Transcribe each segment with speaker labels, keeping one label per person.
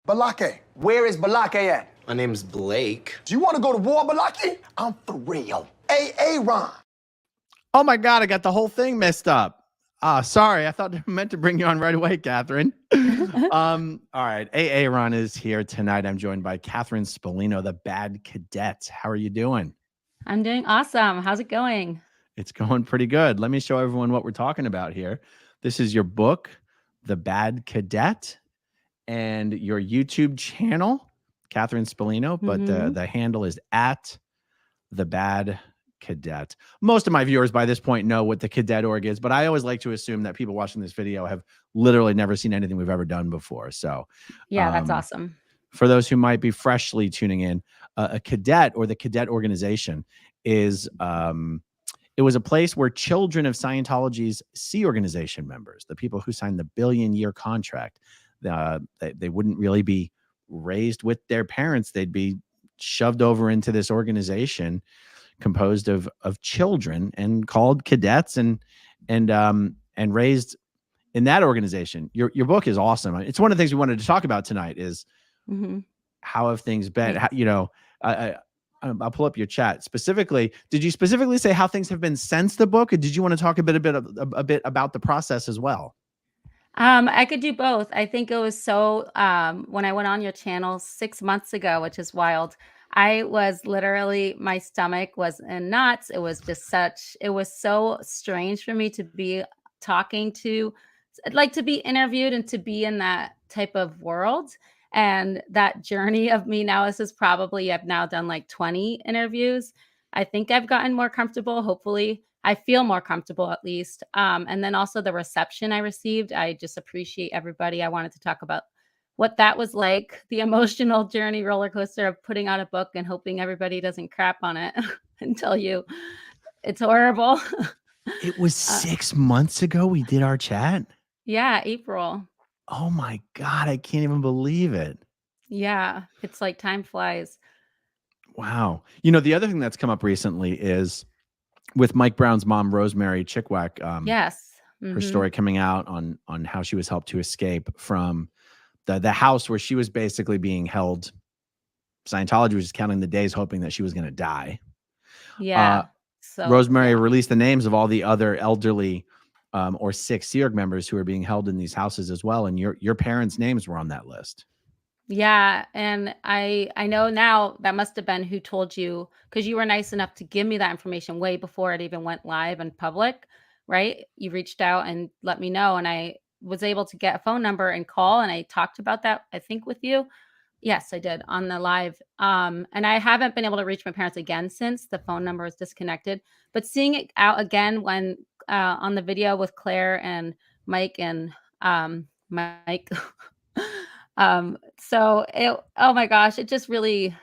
Speaker 1: Balake. Where is Balake at?
Speaker 2: My name's Blake.
Speaker 1: Do you want to go to war, Balake? I'm for real. Ron.
Speaker 3: Oh my God, I got the whole thing messed up. Sorry, I thought I meant to bring you on right away, Catherine. All right, Ron is here tonight. I'm joined by Catherine Spolino, the Bad Cadet. How are you doing?
Speaker 4: I'm doing awesome. How's it going?
Speaker 3: It's going pretty good. Let me show everyone what we're talking about here. This is your book, The Bad Cadet, and your YouTube channel, Catherine Spolino, but the handle is at The Bad Cadet. Most of my viewers by this point know what the cadet org is, but I always like to assume that people watching this video have literally never seen anything we've ever done before. So
Speaker 4: yeah, that's awesome.
Speaker 3: For those who might be freshly tuning in, a cadet or the cadet organization is it was a place where children of Scientology's Sea organization members, the people who signed the billion-year contract, they wouldn't really be raised with their parents. They'd be shoved over into this organization composed of children and called cadets and raised in that organization. Your book is awesome. It's one of the things we wanted to talk about tonight is how have things been? How, I'll pull up your chat. Specifically, did you specifically say how things have been since the book, or did you want to talk a bit about the process as well?
Speaker 4: I could do both. I think it was so when I went on your channel 6 months ago, which is wild. I was literally, my stomach was in knots. It was just it was so strange for me to be talking to, like, to be interviewed and to be in that type of world. And that journey of me now, this is probably, I've now done like 20 interviews. I think I've gotten more comfortable. Hopefully I feel more comfortable at least. And then also the reception I received. I just appreciate everybody. I wanted to talk about what that was like, the emotional journey roller coaster of putting out a book and hoping everybody doesn't crap on it and tell you it's horrible.
Speaker 3: It was 6 months ago we did our chat?
Speaker 4: Yeah, April.
Speaker 3: Oh my God, I can't even believe it.
Speaker 4: Yeah, it's like time flies.
Speaker 3: Wow. The other thing that's come up recently is with Mike Brown's mom, Rosemary Chickwack.
Speaker 4: Yes.
Speaker 3: Her story coming out on how she was helped to escape from the house where she was basically being held. Scientology was just counting the days, hoping that she was going to die.
Speaker 4: Yeah.
Speaker 3: Rosemary released the names of all the other elderly or sick Sea Org members who are being held in these houses as well. And your parents' names were on that list.
Speaker 4: Yeah. And I know now that must have been who told you, because you were nice enough to give me that information way before it even went live and public, right? You reached out and let me know. And I was able to get a phone number and call. And I talked about that, I think, with you. Yes, I did on the live. And I haven't been able to reach my parents again since the phone number was disconnected. But seeing it out again when on the video with Claire and Mike and Mike. So oh my gosh, it just really,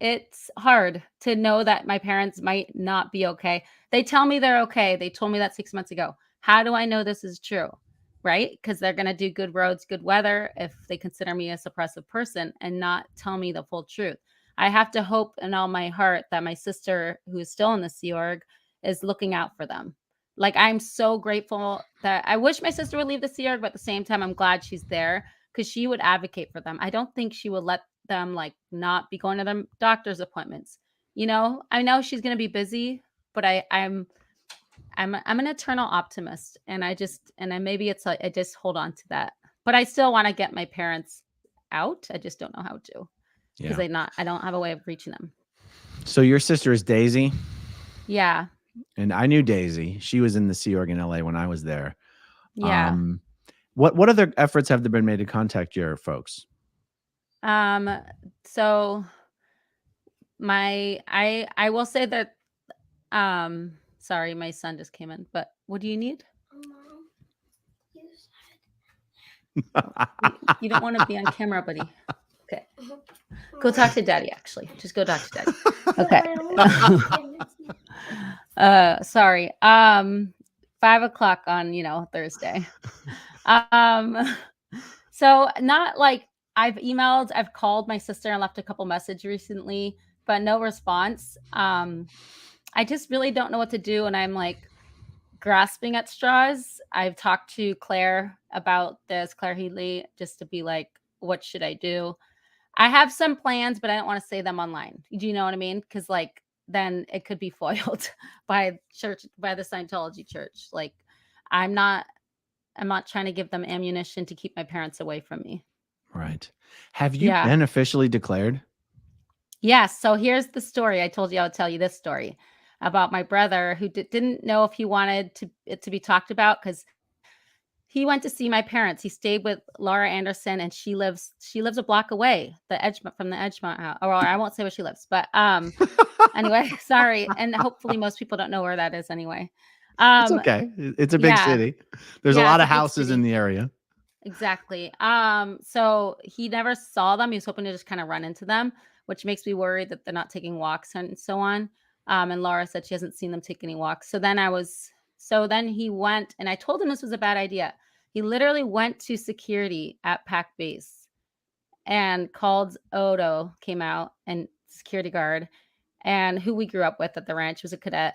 Speaker 4: it's hard to know that my parents might not be okay. They tell me they're okay. They told me that 6 months ago. How do I know this is true? Right? Because they're going to do good roads, good weather if they consider me a suppressive person and not tell me the full truth. I have to hope in all my heart that my sister, who is still in the Sea Org, is looking out for them. Like, I'm so grateful that I wish my sister would leave the Sea Org, but at the same time, I'm glad she's there because she would advocate for them. I don't think she would let them like not be going to their doctor's appointments. I know she's going to be busy, but I'm an eternal optimist, and maybe it's like I just hold on to that. But I still want to get my parents out. I just don't know how to because I don't have a way of reaching them.
Speaker 3: So your sister is Daisy?
Speaker 4: Yeah.
Speaker 3: And I knew Daisy. She was in the Sea Org in LA when I was there.
Speaker 4: Yeah.
Speaker 3: What other efforts have there been made to contact your folks?
Speaker 4: So I will say that sorry, my son just came in, but what do you need? You don't want to be on camera, buddy. Okay. Go talk to daddy, actually. Just go talk to daddy. Okay. Sorry. 5 o'clock on, Thursday. So not like I've emailed, I've called my sister and left a couple messages recently, but no response. I just really don't know what to do. And I'm like grasping at straws. I've talked to Claire about this, Claire Heatley, just to be like, what should I do? I have some plans, but I don't want to say them online. Do you know what I mean? Because like then it could be foiled by the Scientology church. Like I'm not trying to give them ammunition to keep my parents away from me.
Speaker 3: Right. Have you
Speaker 4: Yeah.
Speaker 3: been officially declared?
Speaker 4: Yes. So here's the story. I told you I would tell you this story about my brother who didn't know if he wanted it to be talked about because he went to see my parents. He stayed with Laura Anderson, and she lives a block away, from the Edgemont house. Or I won't say where she lives, but anyway, sorry. And hopefully most people don't know where that is anyway.
Speaker 3: It's okay. It's a big
Speaker 4: Yeah.
Speaker 3: city. There's a
Speaker 4: Yeah,
Speaker 3: lot
Speaker 4: it's
Speaker 3: of
Speaker 4: a big
Speaker 3: houses in
Speaker 4: city.
Speaker 3: the area.
Speaker 4: Exactly. So he never saw them. He was hoping to just kind of run into them, which makes me worried that they're not taking walks and so on. And Laura said she hasn't seen them take any walks. So then he went, and I told him this was a bad idea. He literally went to security at Pac Base and called Odo, came out, and security guard, and who we grew up with at the ranch, was a cadet,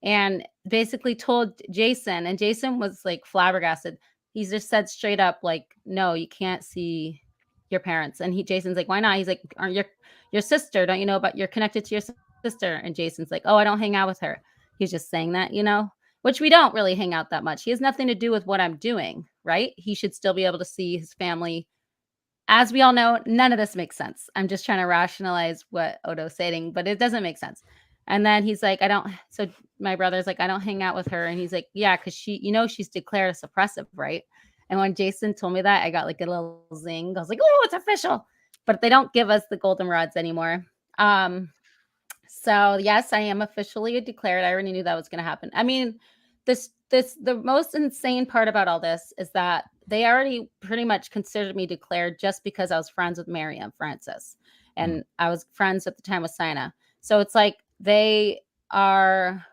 Speaker 4: and basically told Jason, and Jason was like flabbergasted. He just said straight up, like, no, you can't see your parents. And Jason's like, why not? He's like, aren't your sister? Don't you know about, you're connected to your sister? And Jason's like, oh, I don't hang out with her. He's just saying that, which we don't really hang out that much. He has nothing to do with what I'm doing, right? He should still be able to see his family. As we all know, none of this makes sense. I'm just trying to rationalize what Odo's saying, but it doesn't make sense. And then he's like, so my brother's like, I don't hang out with her. And he's like, yeah, because she's declared a suppressive, right? And when Jason told me that, I got like a little zing. I was like, oh, it's official. But they don't give us the goldenrods anymore. So yes, I am officially declared. I already knew that was going to happen. I mean, the most insane part about all this is that they already pretty much considered me declared just because I was friends with Mary and Francis, and I was friends at the time with Sina. So it's like they are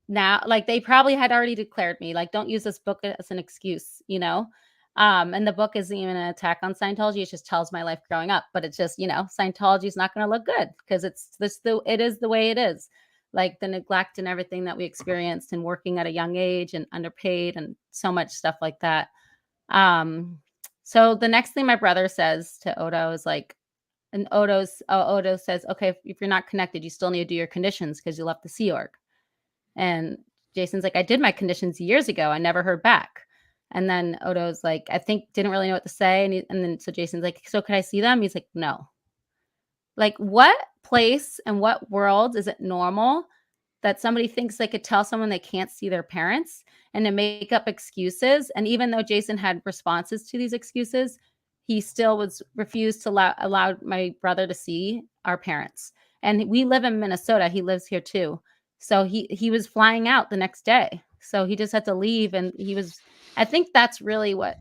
Speaker 4: now, like they probably had already declared me. Like, don't use this book as an excuse, and the book isn't even an attack on Scientology. It just tells my life growing up. But it's just, Scientology is not going to look good because it is the way it is. Like the neglect and everything that we experienced, and working at a young age and underpaid and so much stuff like that. So the next thing my brother says to Odo is like, and Odo says, okay, if you're not connected, you still need to do your conditions because you left the Sea Org. And Jason's like, I did my conditions years ago. I never heard back. And then Odo's like, I think didn't really know what to say. And then so Jason's like, so could I see them? He's like, no. Like, what place and what world is it normal that somebody thinks they could tell someone they can't see their parents and to make up excuses? And even though Jason had responses to these excuses, he still refused to allow my brother to see our parents. And we live in Minnesota. He lives here too. So he was flying out the next day. So he just had to leave. And I think that's really what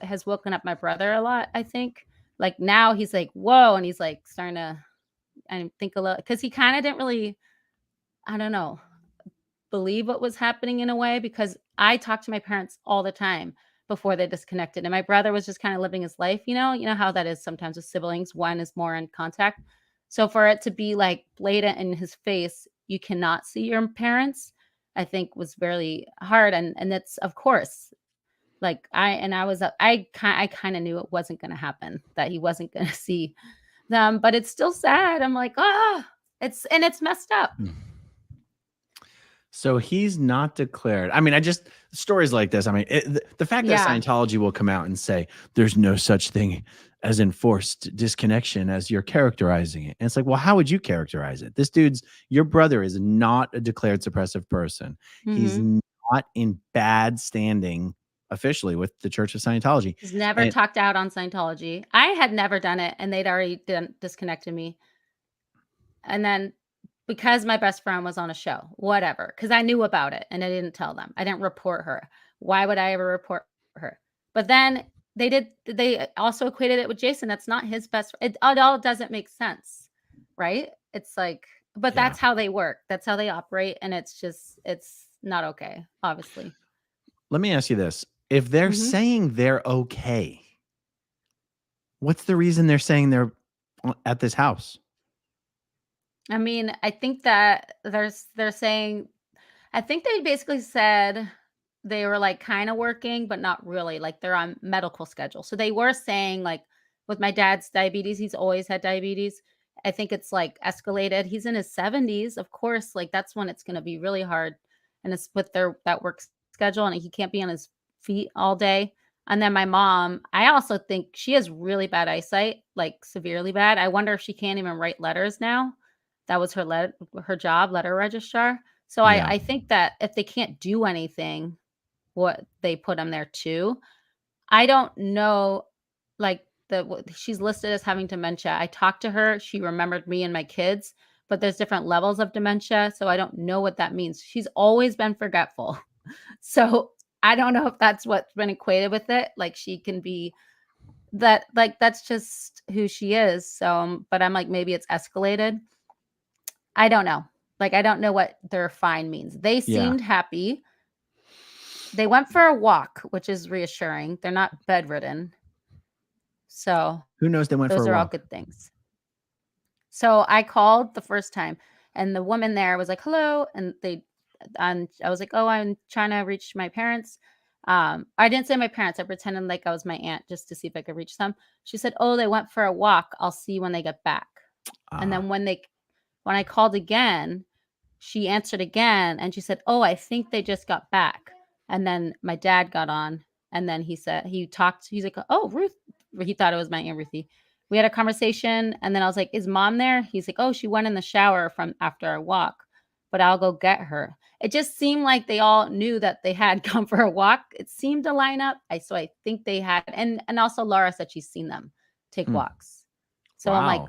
Speaker 4: has woken up my brother a lot, I think. Like now he's like, whoa. And he's like starting to, I think a little, because he kind of didn't really, I don't know, believe what was happening in a way, because I talked to my parents all the time before they disconnected. And my brother was just kind of living his life, you know how that is sometimes with siblings, one is more in contact. So for it to be like blatant in his face, you cannot see your parents, I think was really hard. And that's, of course, like I kind of knew it wasn't going to happen, that he wasn't going to see them, but it's still sad. I'm like, it's messed up.
Speaker 3: So he's not declared. I mean, stories like this. I mean, the fact that Scientology will come out and say there's no such thing as enforced disconnection as you're characterizing it. And it's like, well, how would you characterize it? Your brother is not a declared suppressive person. He's not in bad standing officially with the Church of Scientology.
Speaker 4: He's never talked out on Scientology. I had never done it, and they'd already disconnected me. And then because my best friend was on a show, whatever, because I knew about it and I didn't tell them. I didn't report her. Why would I ever report her? But then they also equated it with Jason. That's not his best. It all doesn't make sense, right? It's like, but that's how they work. That's how they operate. And it's not okay, obviously.
Speaker 3: Let me ask you this. If they're saying they're okay, what's the reason they're saying they're at this house?
Speaker 4: I mean, I think that they're saying, I think they basically said they were like kind of working, but not really. Like they're on medical schedule. So they were saying like with my dad's diabetes, he's always had diabetes. I think it's like escalated. He's in his 70s. Of course, like that's when it's going to be really hard. And it's with that work schedule and he can't be on his feet all day. And then my mom, I also think she has really bad eyesight, like severely bad. I wonder if she can't even write letters now. That was her job, letter registrar. So
Speaker 3: Yeah.
Speaker 4: I think that if they can't do anything, what they put them there to, I don't know, like she's listed as having dementia. I talked to her. She remembered me and my kids, but there's different levels of dementia. So I don't know what that means. She's always been forgetful. So I don't know if that's what's been equated with it. Like she can be that, like that's just who she is. So, but I'm like, maybe it's escalated. I don't know. Like, I don't know what their fine means. They seemed happy. They went for a walk, which is reassuring. They're not bedridden. So
Speaker 3: Who knows they went for a walk?
Speaker 4: those are all good things. So I called the first time and the woman there was like, hello. And I was like, oh, I'm trying to reach my parents. I didn't say my parents. I pretended like I was my aunt just to see if I could reach them. She said, oh, they went for a walk. I'll see when they get back. And then when I called again, she answered again and she said, oh, I think they just got back. And then my dad got on and then he's like, oh, Ruth. He thought it was my Aunt Ruthie. We had a conversation and then I was like, is mom there? He's like, oh, she went in the shower from after our walk, but I'll go get her. It just seemed like they all knew that they had come for a walk. It seemed to line up. So I think they had, and also Laura said she's seen them take walks. So I'm like,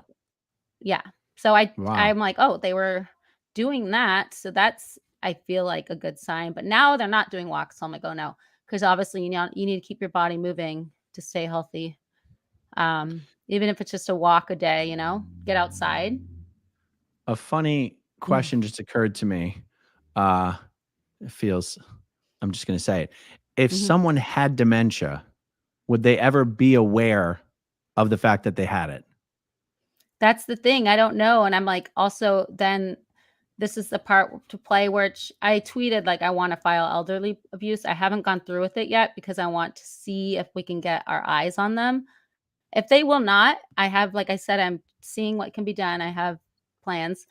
Speaker 4: yeah. So I'm like, oh, they were doing that. So that's, I feel like a good sign, but now they're not doing walks. So I'm like, oh no, because obviously, you need to keep your body moving to stay healthy. Even if it's just a walk a day, get outside.
Speaker 3: A funny question just occurred to me. I'm just going to say it. If someone had dementia, would they ever be aware of the fact that they had it?
Speaker 4: That's the thing. I don't know. And I'm like, also then this is the part to play where I tweeted, like, I want to file elderly abuse. I haven't gone through with it yet because I want to see if we can get our eyes on them. If they will not, I have, like I said, I'm seeing what can be done. I have plans.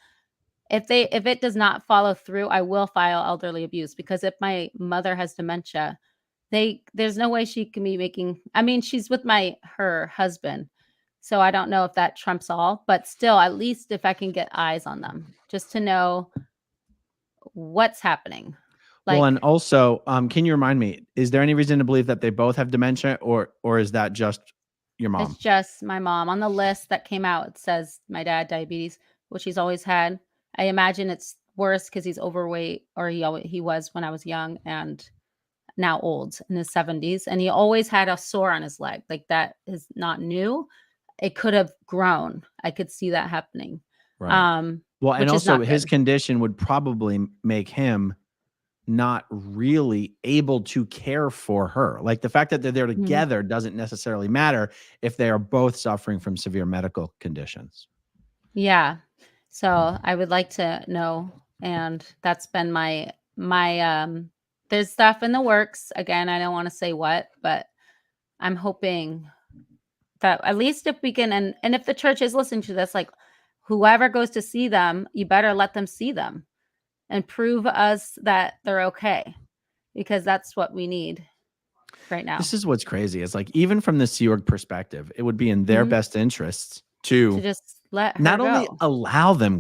Speaker 4: If it does not follow through, I will file elderly abuse because if my mother has dementia, there's no way she can be making, I mean, she's with her husband. So I don't know if that trumps all, but still, at least if I can get eyes on them, just to know what's happening.
Speaker 3: Well, and also, can you remind me, is there any reason to believe that they both have dementia or is that just your mom?
Speaker 4: It's just my mom. On the list that came out, it says my dad, diabetes, which he's always had. I imagine it's worse because he's overweight, or he was when I was young and now old in his 70s. And he always had a sore on his leg. Like that is not new. It could have grown. I could see that happening.
Speaker 3: Right. Well, and also his condition would probably make him not really able to care for her. Like the fact that they're there together doesn't necessarily matter if they are both suffering from severe medical conditions.
Speaker 4: Yeah. So I would like to know. And that's been my there's stuff in the works. Again, I don't want to say what, but I'm hoping that at least if we can, and if the church is listening to this, like whoever goes to see them, you better let them see them and prove us that they're okay, because that's what we need right now.
Speaker 3: This is what's crazy. It's like, even from the Sea Org perspective, it would be in their best interests to
Speaker 4: just let her
Speaker 3: not
Speaker 4: go.
Speaker 3: only allow them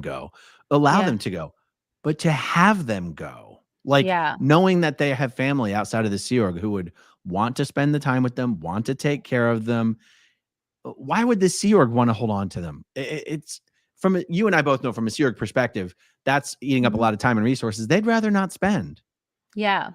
Speaker 3: to go, but to have them go. Like knowing that they have family outside of the Sea Org who would want to spend the time with them, want to take care of them. Why would the Sea Org want to hold on to them? It's you and I both know from a Sea Org perspective, that's eating up a lot of time and resources they'd rather not spend.
Speaker 4: Yeah.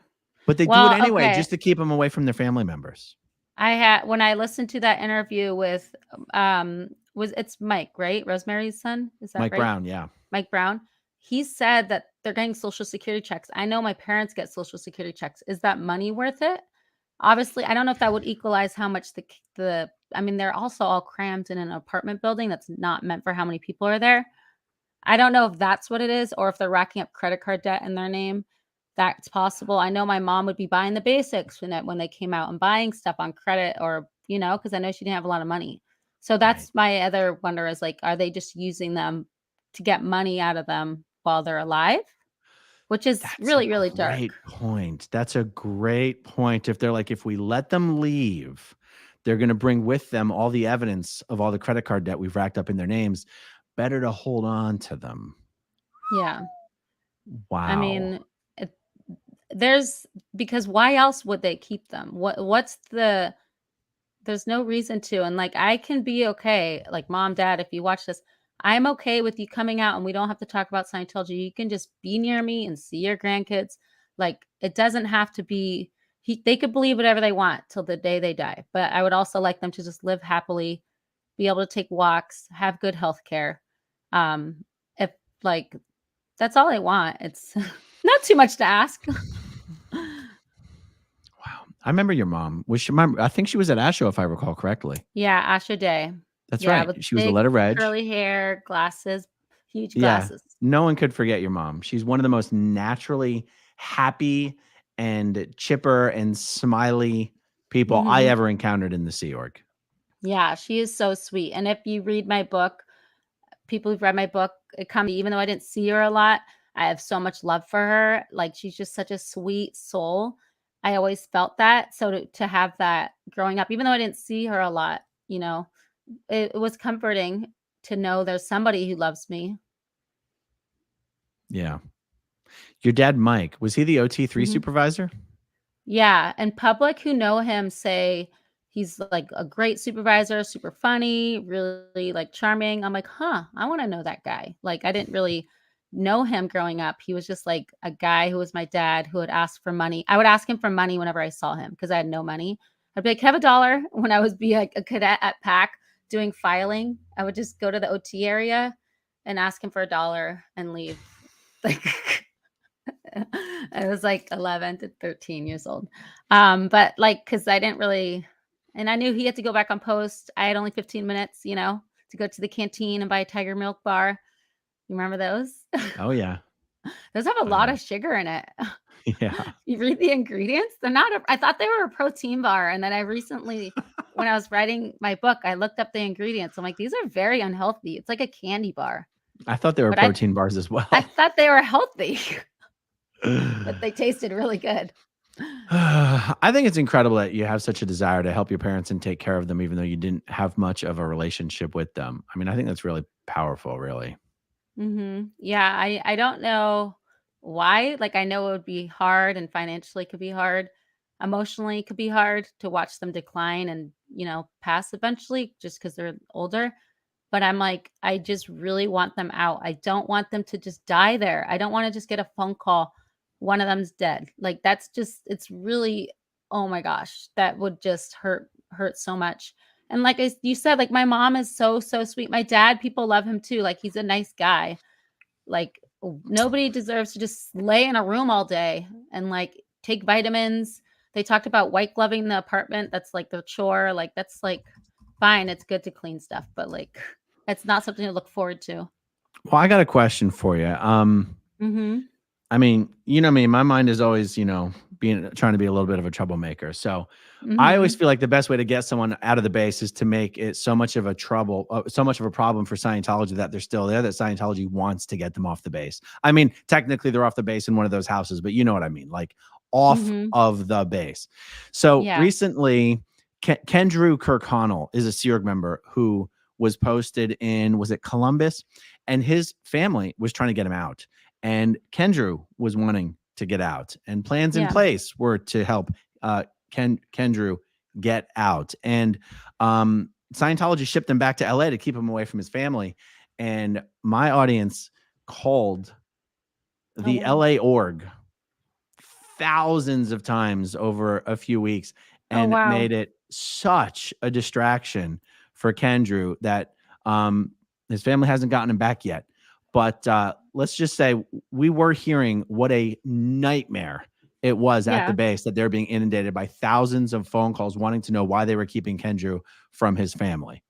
Speaker 3: But they do it anyway, just to keep them away from their family members.
Speaker 4: When I listened to that interview with, it's Mike, right? Rosemary's son? Is that
Speaker 3: Mike
Speaker 4: right?
Speaker 3: Brown, yeah.
Speaker 4: Mike Brown. He said that they're getting Social Security checks. I know my parents get Social Security checks. Is that money worth it? Obviously, I don't know if that would equalize how much I mean, they're also all crammed in an apartment building that's not meant for how many people are there. I don't know if that's what it is or if they're racking up credit card debt in their name that's possible. I know my mom would be buying the basics when they came out and buying stuff on credit, or, because I know she didn't have a lot of money. So that's my other wonder is like, are they just using them to get money out of them while they're alive? Which is
Speaker 3: That's
Speaker 4: really,
Speaker 3: a
Speaker 4: really dark.
Speaker 3: great point. That's a great point. If they're like, if we let them leave, they're going to bring with them all the evidence of all the credit card debt we've racked up in their names. Better to hold on to them.
Speaker 4: Yeah.
Speaker 3: Wow.
Speaker 4: I mean, because why else would they keep them? There's no reason to. And like, I can be okay, like, Mom, Dad, if you watch this, I'm okay with you coming out and we don't have to talk about Scientology. You can just be near me and see your grandkids. Like, it doesn't have to be, they could believe whatever they want till the day they die. But I would also like them to just live happily, be able to take walks, have good health care. If like, that's all I want. It's not too much to ask.
Speaker 3: Wow. I remember your mom. I think she was at Asho, if I recall correctly.
Speaker 4: Yeah, Asha Day.
Speaker 3: That's
Speaker 4: Yeah,
Speaker 3: right.
Speaker 4: with
Speaker 3: She was a
Speaker 4: big
Speaker 3: letter reg.
Speaker 4: curly hair, glasses, huge
Speaker 3: Yeah.
Speaker 4: glasses.
Speaker 3: No one could forget your mom. She's one of the most naturally happy and chipper and smiley people I
Speaker 4: Mhm.
Speaker 3: ever encountered in the Sea Org.
Speaker 4: Yeah, she is so sweet. And if you read my book, people who've read my book, it comes, even though I didn't see her a lot, I have so much love for her. Like, she's just such a sweet soul. I always felt that. So to have that growing up, even though I didn't see her a lot, it was comforting to know there's somebody who loves me.
Speaker 3: Yeah. Your dad, Mike, was he the OT3
Speaker 4: Mhm.
Speaker 3: supervisor?
Speaker 4: Yeah, and public who know him say he's like a great supervisor, super funny, really like charming. I'm like, huh, I want to know that guy. Like, I didn't really know him growing up. He was just like a guy who was my dad who would ask for money. I would ask him for money whenever I saw him because I had no money. I'd be like, have $1 when I was like a cadet at PAC doing filing. I would just go to the OT area and ask him for $1 and leave. Like, I was like 11 to 13 years old. But like, cause I didn't really, and I knew he had to go back on post. I had only 15 minutes, to go to the canteen and buy a Tiger Milk bar. You remember those?
Speaker 3: Oh, yeah.
Speaker 4: Those have a lot of sugar in it.
Speaker 3: Yeah.
Speaker 4: You read the ingredients. They're not, I thought they were a protein bar. And then I recently, when I was writing my book, I looked up the ingredients. I'm like, these are very unhealthy. It's like a candy bar.
Speaker 3: I thought they were
Speaker 4: But
Speaker 3: protein bars as well.
Speaker 4: I thought they were healthy, but they tasted really good.
Speaker 3: I think it's incredible that you have such a desire to help your parents and take care of them, even though you didn't have much of a relationship with them. I mean, I think that's really powerful, really.
Speaker 4: Yeah, I don't know why. Like, I know it would be hard and financially could be hard. Emotionally could be hard to watch them decline and, pass eventually just because they're older. But I'm like, I just really want them out. I don't want them to just die there. I don't want to just get a phone call, one of them's dead. Like, that's just, it's really, oh my gosh, that would just hurt so much. And like you said, like, my mom is so, so sweet. My dad, people love him too. Like, he's a nice guy. Like, nobody deserves to just lay in a room all day and like take vitamins. They talked about white gloving the apartment. That's like their chore. Like, that's like fine. It's good to clean stuff, but like, it's not something to look forward to.
Speaker 3: Well, I got a question for you.
Speaker 4: Mhm.
Speaker 3: I mean, you know me, my mind is always, trying to be a little bit of a troublemaker. So I always
Speaker 4: Mhm.
Speaker 3: feel like the best way to get someone out of the base is to make it so much of a problem for Scientology that they're still there, that Scientology wants to get them off the base. I mean, technically they're off the base in one of those houses, but you know what I mean, like off
Speaker 4: Mhm.
Speaker 3: of the base. So
Speaker 4: Yeah.
Speaker 3: recently, Kendrew Kirkconnell is a Sea Org member who was posted in, was it Columbus? And his family was trying to get him out. And Kendrew was wanting to get out, and plans in
Speaker 4: Yeah.
Speaker 3: place were to help Kendrew get out. And Scientology shipped him back to LA to keep him away from his family. And my audience called
Speaker 4: Oh,
Speaker 3: the
Speaker 4: wow.
Speaker 3: LA org thousands of times over a few weeks
Speaker 4: Oh,
Speaker 3: and
Speaker 4: wow.
Speaker 3: made it such a distraction for Kendrew that his family hasn't gotten him back yet. But let's just say we were hearing what a nightmare it was at the
Speaker 4: Yeah.
Speaker 3: base, that they're being inundated by thousands of phone calls wanting to know why they were keeping Kendrew from his family.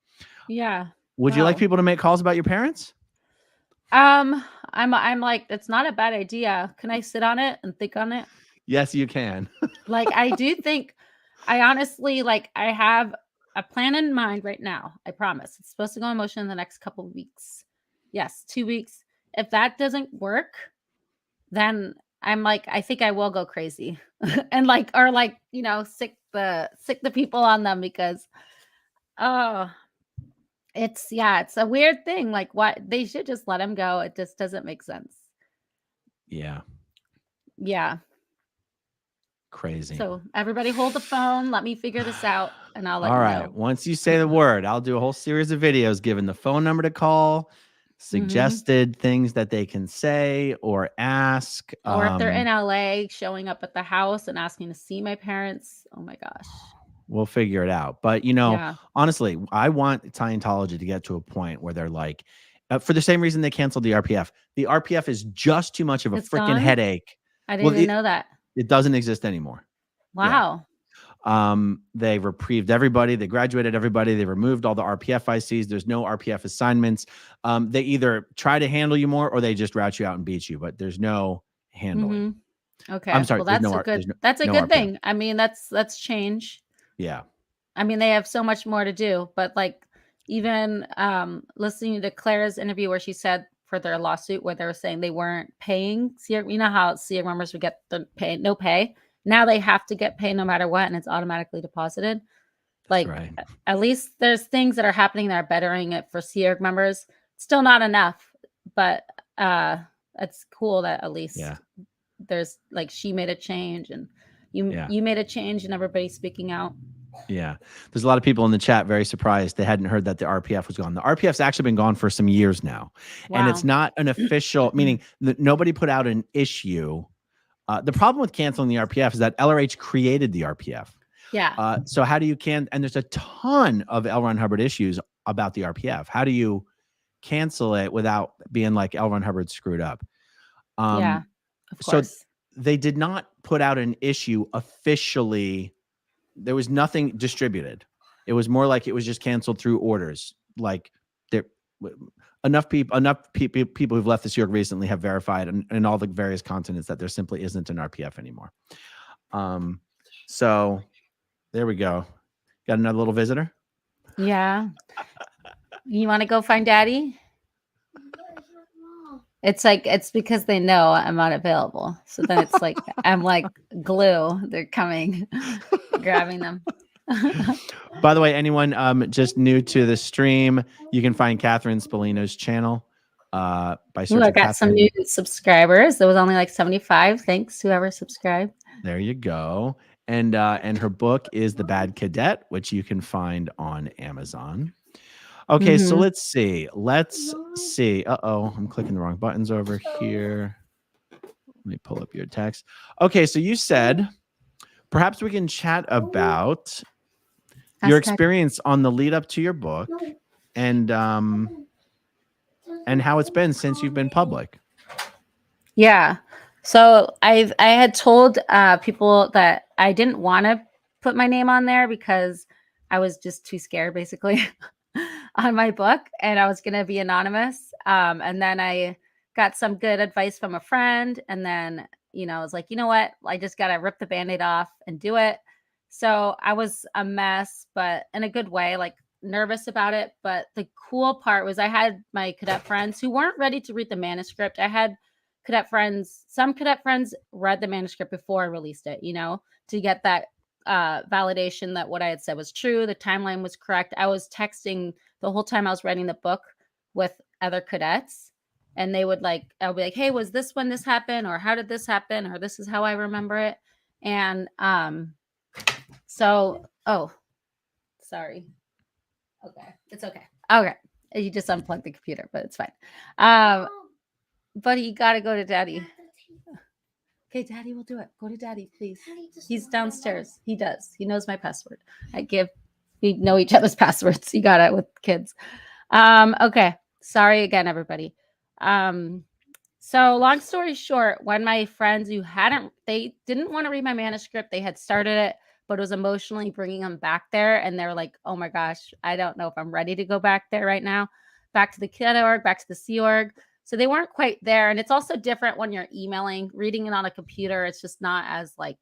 Speaker 4: Yeah.
Speaker 3: Would you like
Speaker 4: Wow.
Speaker 3: people to make calls about your parents?
Speaker 4: I'm like, it's not a bad idea. Can I sit on it and think on it?
Speaker 3: Yes, you can.
Speaker 4: Like, I do think, I honestly, like, I have a plan in mind right now. I promise. It's supposed to go in motion in the next couple of weeks. Yes, 2 weeks. If that doesn't work, then I'm like, I think I will go crazy and like, or like, sick the people on them because, oh, it's a weird thing. Like, what, they should just let him go. It just doesn't make sense.
Speaker 3: Yeah.
Speaker 4: Yeah.
Speaker 3: Crazy.
Speaker 4: So everybody hold the phone. Let me figure this out and I'll let
Speaker 3: All
Speaker 4: you
Speaker 3: right.
Speaker 4: know.
Speaker 3: Once you say the word, I'll do a whole series of videos giving the phone number to call, suggested things that they can say or ask.
Speaker 4: Or if they're in LA, showing up at the house and asking to see my parents. Oh my gosh.
Speaker 3: We'll figure it out. But,
Speaker 4: Yeah.
Speaker 3: honestly, I want Scientology to get to a point where they're like, for the same reason they canceled the RPF. The RPF is just too much of a
Speaker 4: It's
Speaker 3: freaking
Speaker 4: gone?
Speaker 3: headache.
Speaker 4: I didn't even know that.
Speaker 3: It doesn't exist anymore. Yeah.
Speaker 4: Wow.
Speaker 3: They reprieved everybody. They graduated everybody. They removed all the RPF ICs. There's no RPF assignments. They either try to handle you more or they just route you out and beat you, but there's no handling.
Speaker 4: Okay.
Speaker 3: I'm sorry.
Speaker 4: Well,
Speaker 3: There's
Speaker 4: that's a
Speaker 3: no
Speaker 4: good
Speaker 3: RPF.
Speaker 4: thing. I mean, that's change.
Speaker 3: Yeah.
Speaker 4: I mean, they have so much more to do, but like, even listening to Claire's interview where she said for their lawsuit where they were saying they weren't paying SEER, you know how SEER members would get the pay, no pay. Now they have to get paid no matter what, and it's automatically deposited.
Speaker 3: That's
Speaker 4: Like,
Speaker 3: right.
Speaker 4: at least there's things that are happening that are bettering it for SEER members. Still not enough, but it's cool that at least there's like, she made a change and you made a change and everybody's speaking out.
Speaker 3: Yeah. There's a lot of people in the chat very surprised they hadn't heard that the RPF was gone. The RPF's actually been gone for some years now.
Speaker 4: Wow.
Speaker 3: And it's not an official, meaning that nobody put out an issue. The problem with canceling the RPF is that LRH created the RPF.
Speaker 4: Yeah.
Speaker 3: So how do you and there's a ton of L. Ron Hubbard issues about the RPF. How do you cancel it without being like L. Ron Hubbard screwed up?
Speaker 4: Yeah, of course.
Speaker 3: So they did not put out an issue officially. There was nothing distributed. It was more like it was just canceled through orders. Like there, enough people who've left this year recently have verified in all the various continents that there simply isn't an RPF anymore. So there we go. Got another little visitor.
Speaker 4: Yeah. You want to go find Daddy? It's like, it's because they know I'm not available. So then it's like, I'm like glue. They're coming, grabbing them.
Speaker 3: By the way, anyone just new to the stream, you can find Catherine Spallino's channel by searching.
Speaker 4: I got some new subscribers. There was only like 75. Thanks, whoever subscribed.
Speaker 3: There you go. And her book is The Bad Cadet, which you can find on Amazon. Okay, so let's see. Uh-oh, I'm clicking the wrong buttons over here. Let me pull up your text. Okay, so you said perhaps we can chat about your experience on the lead up to your book and how it's been since you've been public.
Speaker 4: Yeah. So I had told people that I didn't want to put my name on there because I was just too scared, basically, on my book, and I was going to be anonymous. And then I got some good advice from a friend, and then, I was like, you know what? I just got to rip the Band-Aid off and do it. So I was a mess, but in a good way, like nervous about it. But the cool part was I had my cadet friends who weren't ready to read the manuscript. I had some cadet friends read the manuscript before I released it, to get that validation that what I had said was true. The timeline was correct. I was texting the whole time I was writing the book with other cadets, and they would I'll be like, hey, was this when this happened? Or how did this happen? Or this is how I remember it. And so, sorry. Okay. It's okay. Okay. You just unplugged the computer, but it's fine. Buddy, you got to go to Daddy. Okay, Daddy will do it. Go to Daddy, please. He's downstairs. He does. He knows my password. We know each other's passwords. You got it with kids. Okay. Sorry again, everybody. So long story short, when my friends they didn't want to read my manuscript, they had started it, but it was emotionally bringing them back there. And they're like, oh my gosh, I don't know if I'm ready to go back there right now. Back to the kid org, back to the Sea Org. So they weren't quite there. And it's also different when you're emailing, reading it on a computer. It's just not as like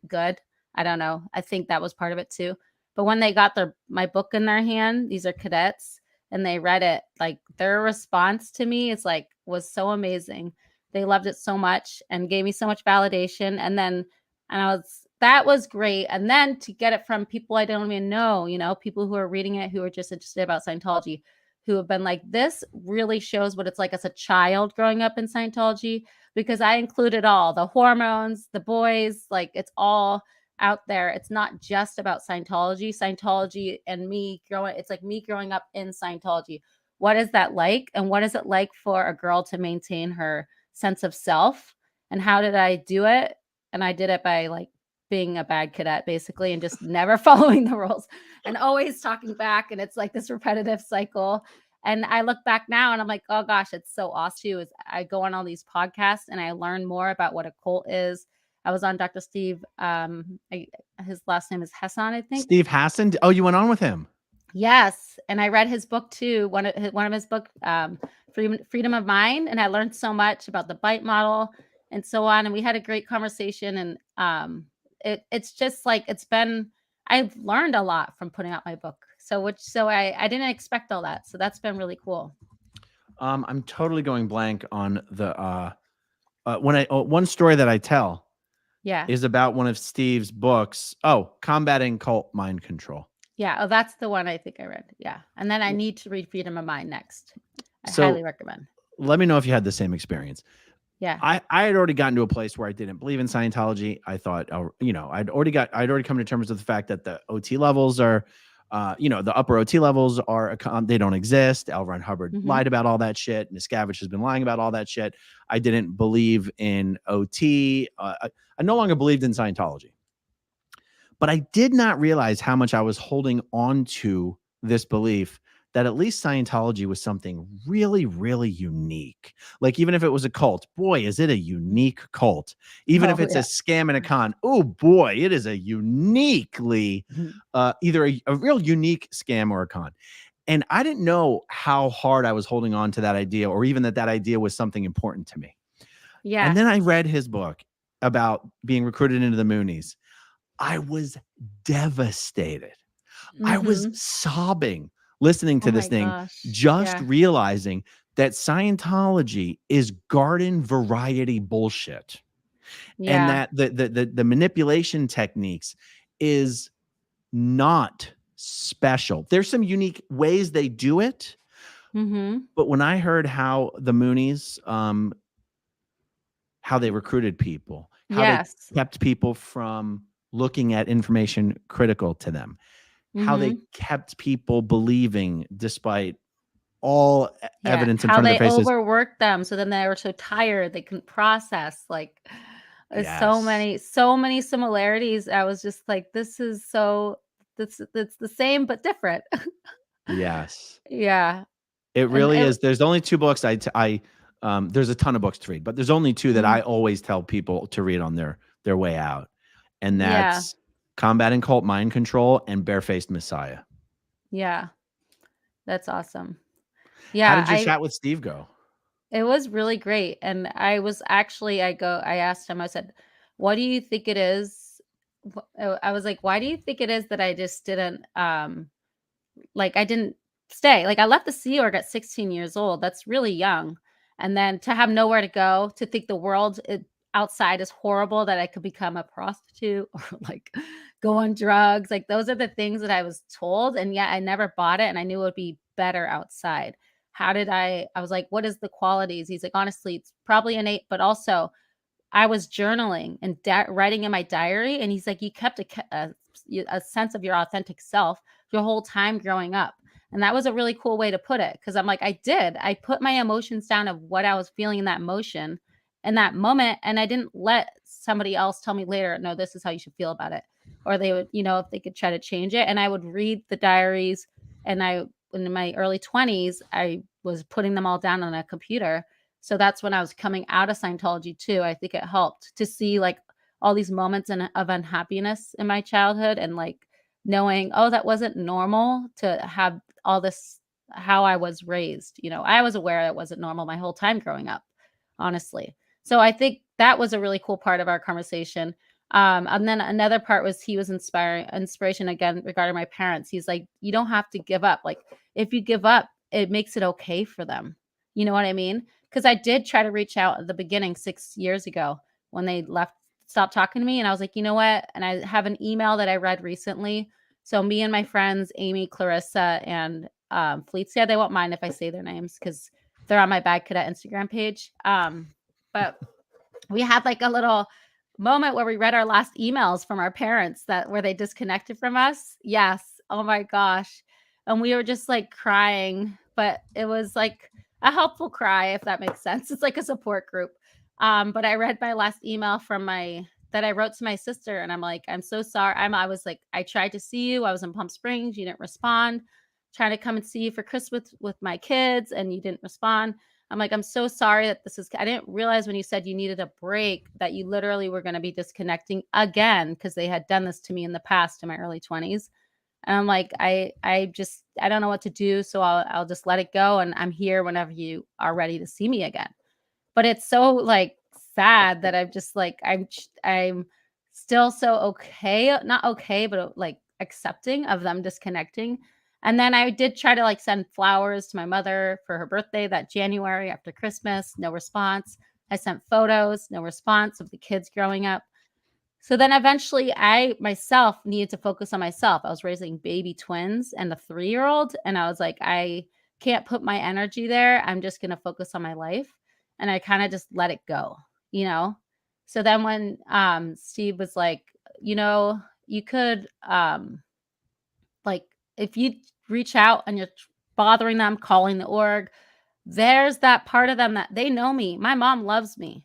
Speaker 4: good. I don't know. I think that was part of it too. But when they got my book in their hand, these are cadets, and they read it, like their response to me is like was so amazing. They loved it so much and gave me so much validation. And that was great. And then to get it from people I don't even know, people who are reading it, who are just interested about Scientology, who have been like, this really shows what it's like as a child growing up in Scientology, because I included all the hormones, the boys, like it's all out there. It's not just about Scientology and me growing. It's like me growing up in Scientology. What is that like? And what is it like for a girl to maintain her sense of self? And how did I do it? And I did it by like being a bad cadet, basically, and just never following the rules and always talking back. And it's like this repetitive cycle. And I look back now and I'm like, oh gosh, it's so awesome too. Is I go on all these podcasts and I learn more about what a cult is. I was on Dr. Steve. His last name is Hassan, I think.
Speaker 3: Steve Hassan. Oh, you went on with him?
Speaker 4: Yes, and I read his book too. One of his book, Freedom of Mind, and I learned so much about the bite model and so on. And we had a great conversation. And it's just like I've learned a lot from putting out my book. So I didn't expect all that. So that's been really cool.
Speaker 3: I'm totally going blank on the one story that I tell.
Speaker 4: Yeah.
Speaker 3: Is about one of Steve's books. Oh, Combating Cult Mind Control.
Speaker 4: Yeah. Oh, that's the one I think I read. Yeah. And then I need to read Freedom of Mind next. I highly recommend.
Speaker 3: Let me know if you had the same experience.
Speaker 4: Yeah.
Speaker 3: I had already gotten to a place where I didn't believe in Scientology. I thought, I'd already come to terms with the fact that the OT levels are, the upper OT levels are, they don't exist. L. Ron Hubbard lied about all that shit. Miscavige has been lying about all that shit. I didn't believe in OT. I no longer believed in Scientology. But I did not realize how much I was holding on to this belief that at least Scientology was something really, really unique. Like, even if it was a cult, boy, is it a unique cult. Even if it's a scam and a con, oh boy, it is a uniquely, either a real unique scam or a con. And I didn't know how hard I was holding on to that idea, or even that idea was something important to me.
Speaker 4: Yeah.
Speaker 3: And then I read his book about being recruited into the Moonies. I was devastated. I was sobbing listening to this thing, realizing that Scientology is garden variety bullshit. And that the manipulation techniques is not special. There's some unique ways they do it. But when I heard how the Moonies, how they recruited people, how they kept people from looking at information critical to them, how they kept people believing despite all evidence in front of their faces.
Speaker 4: How they overworked them, so then they were so tired they couldn't process. Like, so many similarities. I was just like, this is it's the same but different.
Speaker 3: Yes.
Speaker 4: Yeah.
Speaker 3: It really is. There's only 2 books there's a ton of books to read, but there's only 2 that I always tell people to read on their way out. And that's Combating Cult Mind Control and Barefaced Messiah.
Speaker 4: Yeah. That's awesome. Yeah.
Speaker 3: How did your chat with Steve go?
Speaker 4: It was really great. And I asked him, I said, what do you think it is? I was like, why do you think it is that I just didn't, I didn't stay? Like, I left the Sea Org at 16 years old. That's really young. And then to have nowhere to go, to think the world outside is horrible, that I could become a prostitute or like go on drugs. Like, those are the things that I was told. And yet I never bought it. And I knew it would be better outside. I was like, what is the qualities? He's like, honestly, it's probably innate, but also I was journaling and writing in my diary. And he's like, you kept a sense of your authentic self your whole time growing up. And that was a really cool way to put it. Cause I'm like, I put my emotions down of what I was feeling in that emotion in that moment. And I didn't let somebody else tell me later, no, this is how you should feel about it. Or they would, if they could try to change it. And I would read the diaries, and in my early 20s, I was putting them all down on a computer. So that's when I was coming out of Scientology too. I think it helped to see like all these moments of unhappiness in my childhood, and like knowing, oh, that wasn't normal to have all this how I was raised. You know, I was aware it wasn't normal my whole time growing up, honestly. So I think that was a really cool part of our conversation. And then another part was he was inspiration again regarding my parents. He's like, you don't have to give up. Like, if you give up, it makes it okay for them. You know what I mean? Because I did try to reach out at the beginning 6 years ago when they stopped talking to me. And I was like, you know what? And I have an email that I read recently. So me and my friends, Amy, Clarissa, and Fleetsia, they won't mind if I say their names because they're on my Bad Cadet Instagram page. But we had like a little moment where we read our last emails from our parents where they disconnected from us. Yes. Oh my gosh. And we were just like crying, but it was like a helpful cry, if that makes sense. It's like a support group. But I read my last email that I wrote to my sister, and I'm like, I'm so sorry. I was like, I tried to see you. I was in Palm Springs. You didn't respond. Trying to come and see you for Christmas with my kids, and you didn't respond. I'm like, I'm so sorry that I didn't realize when you said you needed a break that you literally were going to be disconnecting again, because they had done this to me in the past in my early 20s. And I'm like, I don't know what to do. So I'll just let it go. And I'm here whenever you are ready to see me again. But it's so like sad that I'm just like, I'm still so okay, not okay, but like accepting of them disconnecting. And then I did try to like send flowers to my mother for her birthday that January after Christmas, no response. I sent photos, no response of the kids growing up. So then eventually I myself needed to focus on myself. I was raising baby twins and a 3-year-old. And I was like, I can't put my energy there. I'm just going to focus on my life. And I kind of just let it go, you know? So then when Steve was like, you know, you could like, if you reach out and you're bothering them, calling the org, there's that part of them that they know me. My mom loves me.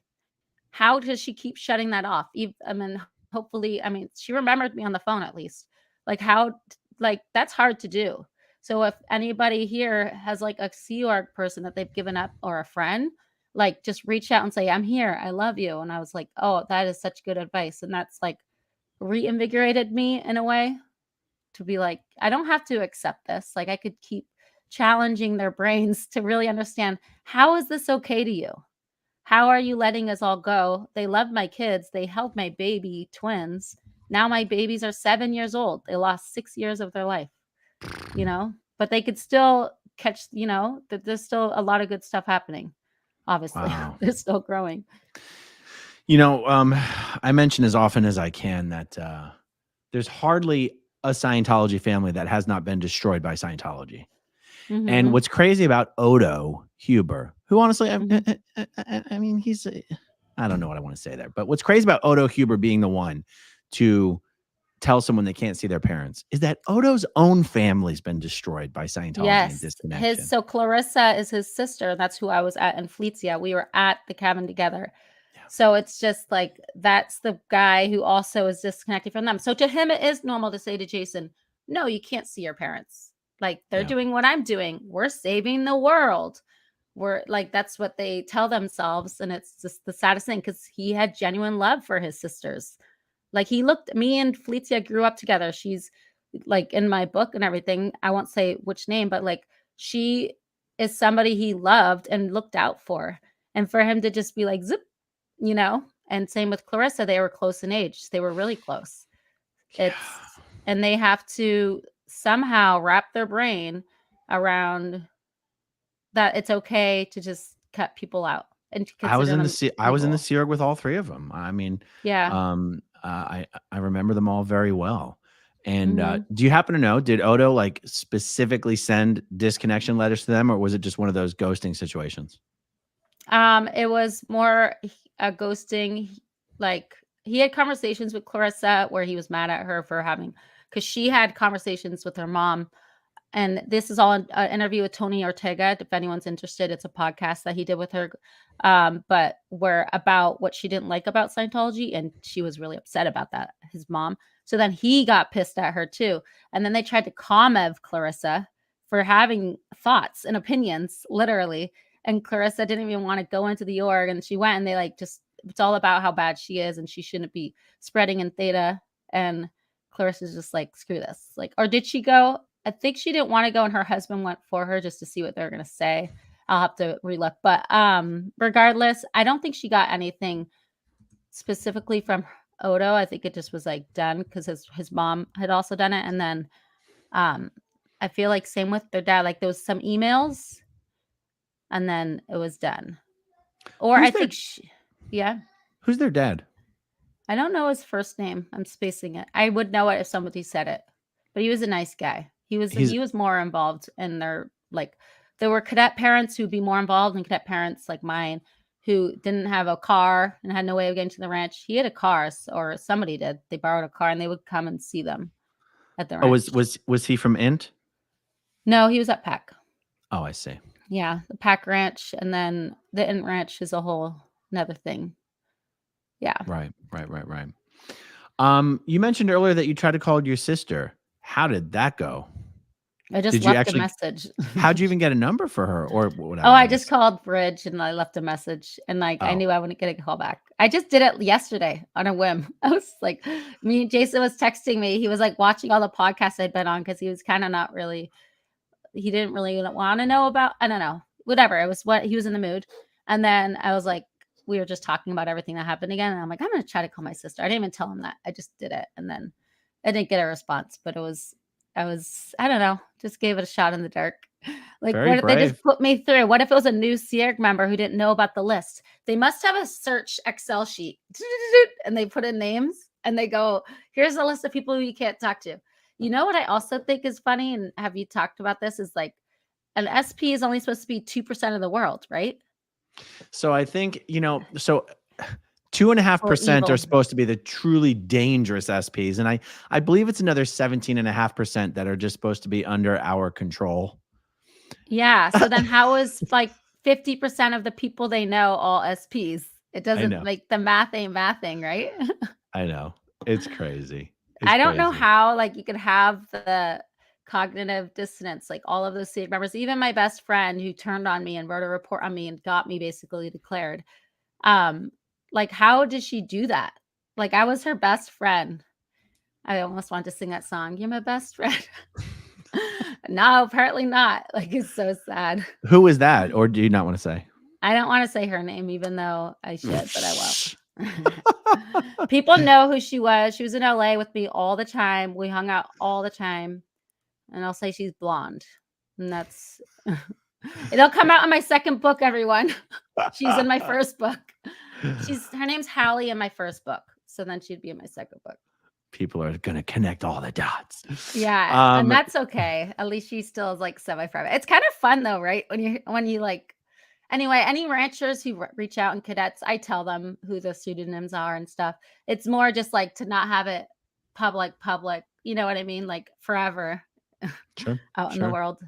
Speaker 4: How does she keep shutting that off? I mean, hopefully, I mean, she remembered me on the phone at least. Like that's hard to do. So if anybody here has like a Sea Org person that they've given up or a friend, like just reach out and say, I'm here. I love you. And I was like, oh, that is such good advice. And that's like reinvigorated me in a way to be like, I don't have to accept this. Like I could keep challenging their brains to really understand, how is this okay to you? How are you letting us all go? They love my kids. They held my baby twins. Now my babies are 7 years old. They lost 6 years of their life, you know, but they could still catch, you know, that there's still a lot of good stuff happening. Obviously,
Speaker 3: Wow.
Speaker 4: they're still growing.
Speaker 3: You know, I mention as often as I can that there's hardly a Scientology family that has not been destroyed by Scientology.
Speaker 4: Mm-hmm.
Speaker 3: And what's crazy about Odo Huber, who honestly,
Speaker 4: Mm-hmm.
Speaker 3: I mean, I don't know what I want to say there, but what's crazy about Odo Huber being the one to tell someone they can't see their parents is that Odo's own family's been destroyed by Scientology and
Speaker 4: Yes,
Speaker 3: disconnection.
Speaker 4: so Clarissa is his sister. That's who I was at in Fleetsia. We were at the cabin together.
Speaker 3: Yeah.
Speaker 4: So it's just like, that's the guy who also is disconnected from them. So to him, it is normal to say to Jason, no, you can't see your parents. Like they're
Speaker 3: Yeah.
Speaker 4: doing what I'm doing. We're saving the world. We're like, that's what they tell themselves. And it's just the saddest thing because he had genuine love for his sisters. Like me and Felicia grew up together. She's like in my book and everything. I won't say which name, but like she is somebody he loved and looked out for. And for him to just be like, zip, you know, and same with Clarissa, they were close in age. They were really close. And they have to somehow wrap their brain around that it's okay to just cut people out and to
Speaker 3: I was
Speaker 4: consider
Speaker 3: in
Speaker 4: them
Speaker 3: I was in the
Speaker 4: evil.
Speaker 3: Sea Org with all 3 of them. I mean,
Speaker 4: Yeah.
Speaker 3: I remember them all very well. And
Speaker 4: Mhm.
Speaker 3: do you happen to know, did Odo like specifically send disconnection letters to them, or was it just one of those ghosting situations?
Speaker 4: It was more a ghosting. Like he had conversations with Clarissa where he was mad at her for because she had conversations with her mom. And this is all an interview with Tony Ortega. If anyone's interested, it's a podcast that he did with her. But were about what she didn't like about Scientology. And she was really upset about that, his mom. So then he got pissed at her too. And then they tried to calm Clarissa for having thoughts and opinions, literally. And Clarissa didn't even want to go into the org. And she went and they like it's all about how bad she is and she shouldn't be spreading in theta. And Clarissa's just like, screw this. Like, or did she go? I think she didn't want to go, and her husband went for her just to see what they're gonna say. I'll have to relook, but regardless, I don't think she got anything specifically from Odo. I think it just was like done because his mom had also done it, and then I feel like same with their dad. Like there was some emails, and then it was done. Or
Speaker 3: Who's
Speaker 4: I think yeah.
Speaker 3: Who's their dad?
Speaker 4: I don't know his first name. I'm spacing it. I would know it if somebody said it. But he was a nice guy. He was more involved in their, like, there were cadet parents who'd be more involved, and cadet parents like mine who didn't have a car and had no way of getting to the ranch. He had a car, or somebody did. They borrowed a car, and they would come and see them at the ranch.
Speaker 3: Oh, was he from Int?
Speaker 4: No, he was at Pack.
Speaker 3: Oh, I see.
Speaker 4: Yeah, the Pack Ranch, and then the Int Ranch is a whole another thing. Yeah.
Speaker 3: Right. You mentioned earlier that you tried to call your sister. How did that go?
Speaker 4: I just left a message.
Speaker 3: How'd you even get a number for her, or whatever?
Speaker 4: Oh, I just called Bridge and I left a message, and like I knew I wouldn't get a call back. I just did it yesterday on a whim. I was like, Jason was texting me. He was like watching all the podcasts I'd been on because he was kind of not really. He didn't really want to know about. I don't know. Whatever. It was what he was in the mood, and then I was like, we were just talking about everything that happened again, and I'm like, I'm gonna try to call my sister. I didn't even tell him that. I just did it, and then I didn't get a response, but I don't know, just gave it a shot in the dark. Like,
Speaker 3: Very
Speaker 4: what if
Speaker 3: brave.
Speaker 4: they just put me through? What if it was a new CIRG member who didn't know about the list? They must have a search Excel sheet, and they put in names, and they go, here's a list of people who you can't talk to. You know what I also think is funny, and have you talked about this, is like an SP is only supposed to be 2% of the world, right?
Speaker 3: So I think, 2.5% are supposed to be the truly dangerous SPs. And I believe it's another 17.5% that are just supposed to be under our control.
Speaker 4: Yeah. So then how is like 50% of the people they know all SPs? It doesn't, like, the math ain't mathing, right?
Speaker 3: I know. It's crazy.
Speaker 4: I don't know how, like, you could have the cognitive dissonance, like all of those CIG members, even my best friend who turned on me and wrote a report on me and got me basically declared. Like, how did she do that? Like, I was her best friend. I almost want to sing that song. You're my best friend. No, apparently not. Like, it's so sad.
Speaker 3: Who is that? Or do you not want to say?
Speaker 4: I don't want to say her name, even though I should, but I won't. People know who she was. She was in LA with me all the time. We hung out all the time. And I'll say she's blonde. And that's it'll come out in my second book, everyone. She's in my first book. Her name's Hallie in my first book. So then she'd be in my second book.
Speaker 3: People are gonna connect all the dots.
Speaker 4: Yeah. And that's okay. At least she still is like semi-private. It's kind of fun though, right? When you like, anyway, any ranchers who reach out and cadets, I tell them who the pseudonyms are and stuff. It's more just like to not have it public, you know what I mean? Like forever.
Speaker 3: Sure.
Speaker 4: Out in the world.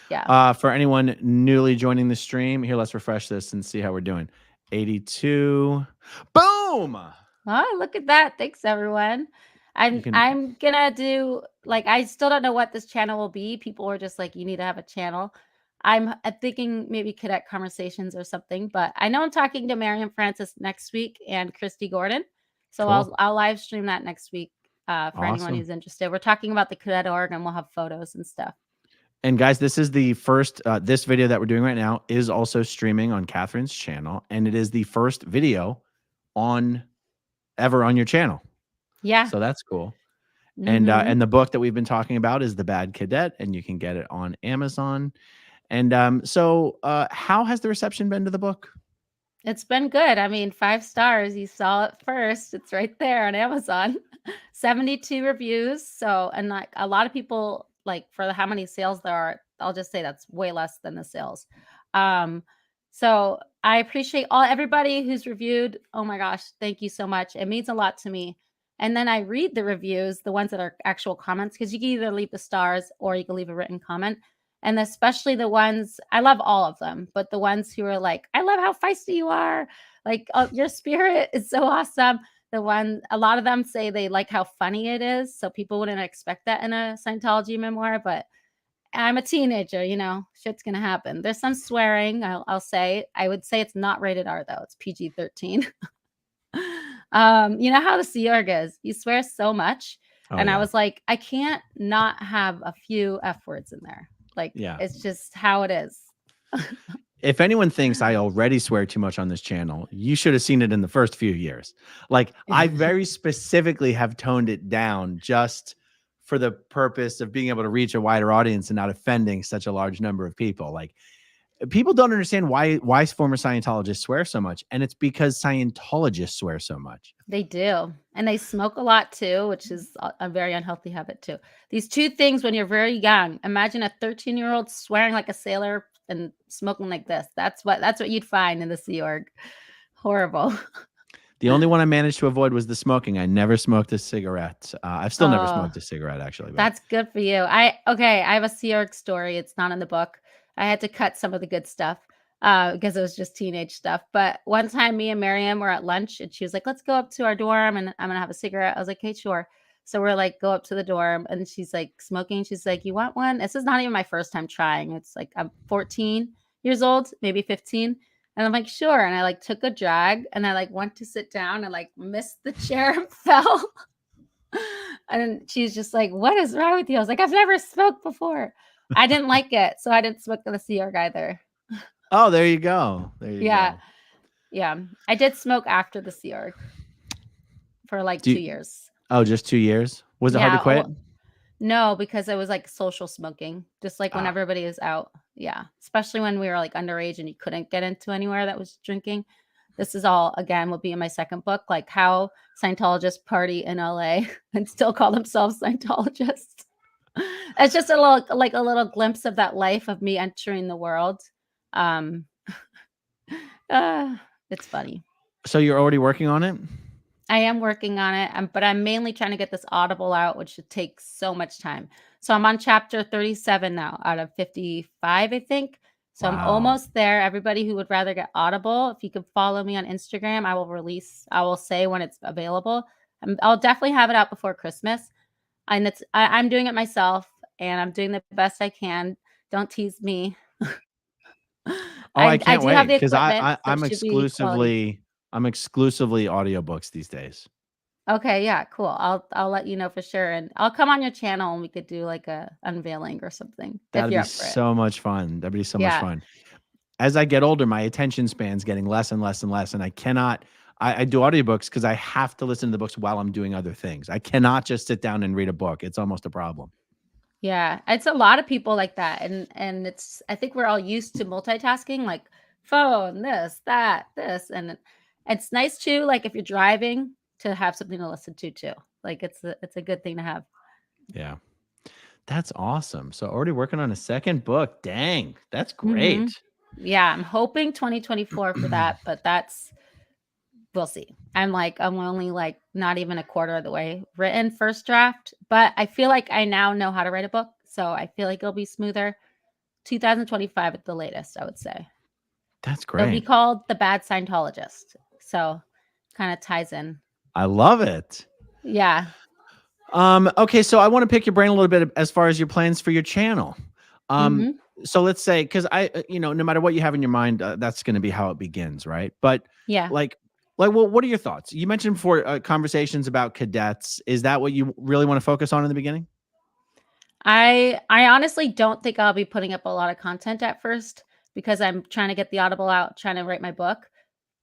Speaker 4: Yeah.
Speaker 3: For anyone newly joining the stream, here, let's refresh this and see how we're doing. 82. Boom.
Speaker 4: Oh, look at that. Thanks, everyone. I'm gonna do, like, I still don't know what this channel will be. People were just like, you need to have a channel. I'm thinking maybe Cadet Conversations or something, but I know I'm talking to Marian Francis next week and Christy Gordon. So cool. I'll live stream that next week. For anyone who's interested. We're talking about the cadet org, and we'll have photos and stuff.
Speaker 3: And guys, this is the first, this video that we're doing right now is also streaming on Catherine's channel, and it is the first video ever on your channel.
Speaker 4: Yeah.
Speaker 3: So that's cool. Mm-hmm. And the book that we've been talking about is The Bad Cadet, and you can get it on Amazon. And so how has the reception been to the book?
Speaker 4: It's been good. I mean, 5 stars. You saw it first. It's right there on Amazon. 72 reviews. So, and like a lot of people, like, for how many sales there are, I'll just say that's way less than the sales. So I appreciate everybody who's reviewed. Oh my gosh, thank you so much. It means a lot to me. And then I read the reviews, the ones that are actual comments, because you can either leave the stars or you can leave a written comment. And especially the ones, I love all of them, but the ones who are like, I love how feisty you are. Like, oh, your spirit is so awesome. A lot of them say they like how funny it is. So people wouldn't expect that in a Scientology memoir, but I'm a teenager, shit's going to happen. There's some swearing. I'll say, I would say it's not rated R though. It's PG-13. You know how the Sea Org is. He swears so much.
Speaker 3: Oh,
Speaker 4: And I
Speaker 3: yeah.
Speaker 4: was like, I can't not have a few F words in there. Like,
Speaker 3: Yeah.
Speaker 4: it's just how it is.
Speaker 3: If anyone thinks I already swear too much on this channel, you should have seen it in the first few years. Like, I very specifically have toned it down just for the purpose of being able to reach a wider audience and not offending such a large number of people. Like, people don't understand why former Scientologists swear so much, and it's because Scientologists swear so much.
Speaker 4: They do. And they smoke a lot too, which is a very unhealthy habit too. These two things when you're very young. Imagine a 13-year-old swearing like a sailor and smoking like this. That's what you'd find in the Sea Org. Horrible.
Speaker 3: The only one I managed to avoid was the smoking. I never smoked a cigarette. I've still never
Speaker 4: Oh,
Speaker 3: smoked a cigarette, actually. But
Speaker 4: that's good for you. I have a Sea Org story. It's not in the book. I had to cut some of the good stuff because it was just teenage stuff. But one time me and Miriam were at lunch and she was like, let's go up to our dorm and I'm going to have a cigarette. I was like, hey, sure. So we're like, go up to the dorm and she's like smoking. She's like, you want one? This is not even my first time trying. It's like, I'm 14 years old, maybe 15. And I'm like, sure. And I like took a drag and I like went to sit down and like missed the chair and fell. And she's just like, what is wrong with you? I was like, I've never smoked before. I didn't like it. So I didn't smoke the Sea Org either.
Speaker 3: oh, there you go. There you
Speaker 4: Yeah.
Speaker 3: go.
Speaker 4: Yeah. I did smoke after the Sea Org for like 2 years.
Speaker 3: Oh, just 2 years? Was it hard to quit?
Speaker 4: No, because it was like social smoking, just like when everybody is out. Yeah. Especially when we were like underage and you couldn't get into anywhere that was drinking. This is all, again, will be in my second book, like how Scientologists party in LA and still call themselves Scientologists. It's just a little glimpse of that life of me entering the world. It's funny.
Speaker 3: So you're already working on it?
Speaker 4: I am working on it, but I'm mainly trying to get this Audible out, which should take so much time. So I'm on chapter 37 now out of 55, I think. So I'm almost there. Everybody who would rather get Audible, if you could follow me on Instagram, I will say when it's available. I'll definitely have it out before Christmas. And I'm doing it myself and I'm doing the best I can. Don't tease me.
Speaker 3: I can't
Speaker 4: do have
Speaker 3: wait
Speaker 4: the
Speaker 3: because
Speaker 4: equipment, so
Speaker 3: I'm
Speaker 4: it should be quality.
Speaker 3: exclusively audiobooks these days.
Speaker 4: Okay, yeah, cool. I'll let you know for sure, and I'll come on your channel and we could do like a unveiling or something if
Speaker 3: That'd
Speaker 4: you're
Speaker 3: be
Speaker 4: up for it.
Speaker 3: so much fun. That'd be so much
Speaker 4: Yeah.
Speaker 3: fun. As I get older, my attention span's getting less and less and less, and I cannot. I do audiobooks because I have to listen to the books while I'm doing other things. I cannot just sit down and read a book. It's almost a problem.
Speaker 4: Yeah, it's a lot of people like that, and it's I think we're all used to multitasking, like phone, this, that, this, and it's nice too. Like if you're driving, to have something to listen to too. Like it's a good thing to have.
Speaker 3: Yeah, that's awesome. So already working on a second book. Dang, that's
Speaker 4: Mm-hmm.
Speaker 3: great.
Speaker 4: Yeah, I'm hoping 2024 for that, but we'll see. I'm only like not even a quarter of the way written first draft, but I feel like I now know how to write a book. So I feel like it'll be smoother. 2025 at the latest, I would say.
Speaker 3: That's
Speaker 4: It'll be
Speaker 3: great.
Speaker 4: called The Bad Scientologist. So kind of ties in.
Speaker 3: I love it.
Speaker 4: Yeah.
Speaker 3: Okay, so I want to pick your brain a little bit as far as your plans for your channel.
Speaker 4: Mhm.
Speaker 3: So let's say, because no matter what you have in your mind, that's going to be how it begins, right? But
Speaker 4: Yeah.
Speaker 3: well, what are your thoughts? You mentioned before conversations about cadets. Is that what you really want to focus on in the beginning?
Speaker 4: I honestly don't think I'll be putting up a lot of content at first because I'm trying to get the Audible out, trying to write my book.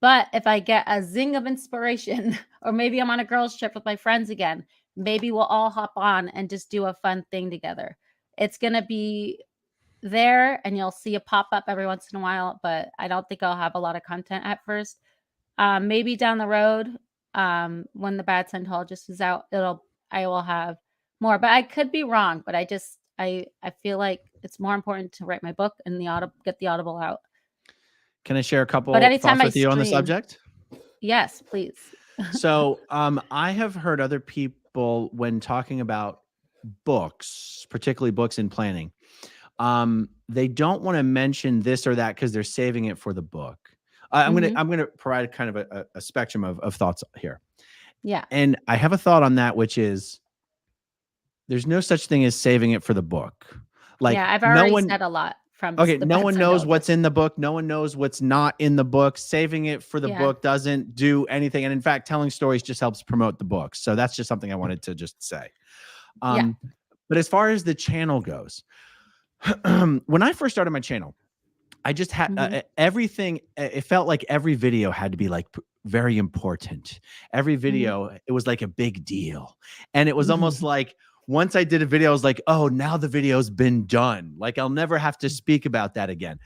Speaker 4: But if I get a zing of inspiration, or maybe I'm on a girls' trip with my friends again, maybe we'll all hop on and just do a fun thing together. It's going to be there and you'll see it pop up every once in a while, but I don't think I'll have a lot of content at first. Maybe down the road, when The Bad Scientologist is out, I will have more, but I could be wrong. But I feel like it's more important to write my book and get the Audible out.
Speaker 3: Can I share a couple
Speaker 4: But anytime
Speaker 3: thoughts with you on the
Speaker 4: stream-
Speaker 3: subject?
Speaker 4: Yes, please.
Speaker 3: So I have heard other people when talking about books, particularly books in planning, they don't want to mention this or that because they're saving it for the book. I'm gonna provide kind of a spectrum of thoughts here.
Speaker 4: Yeah.
Speaker 3: And I have a thought on that, which is there's no such thing as saving it for the book. Like
Speaker 4: yeah, I've already
Speaker 3: no one,
Speaker 4: said a lot from
Speaker 3: Okay,
Speaker 4: the
Speaker 3: no one
Speaker 4: bedside
Speaker 3: knows
Speaker 4: elders.
Speaker 3: what's in the book. No one knows what's not in the book. Saving it for the
Speaker 4: Yeah.
Speaker 3: book doesn't do anything. And in fact, telling stories just helps promote the book. So that's just something I wanted to just say.
Speaker 4: Yeah.
Speaker 3: But as far as the channel goes, when I first started my channel, I just had everything. It felt like every video had to be like very important. Every video, it was like a big deal. And it was almost like once I did a video, I was like, oh, now the video's been done. Like I'll never have to speak about that again.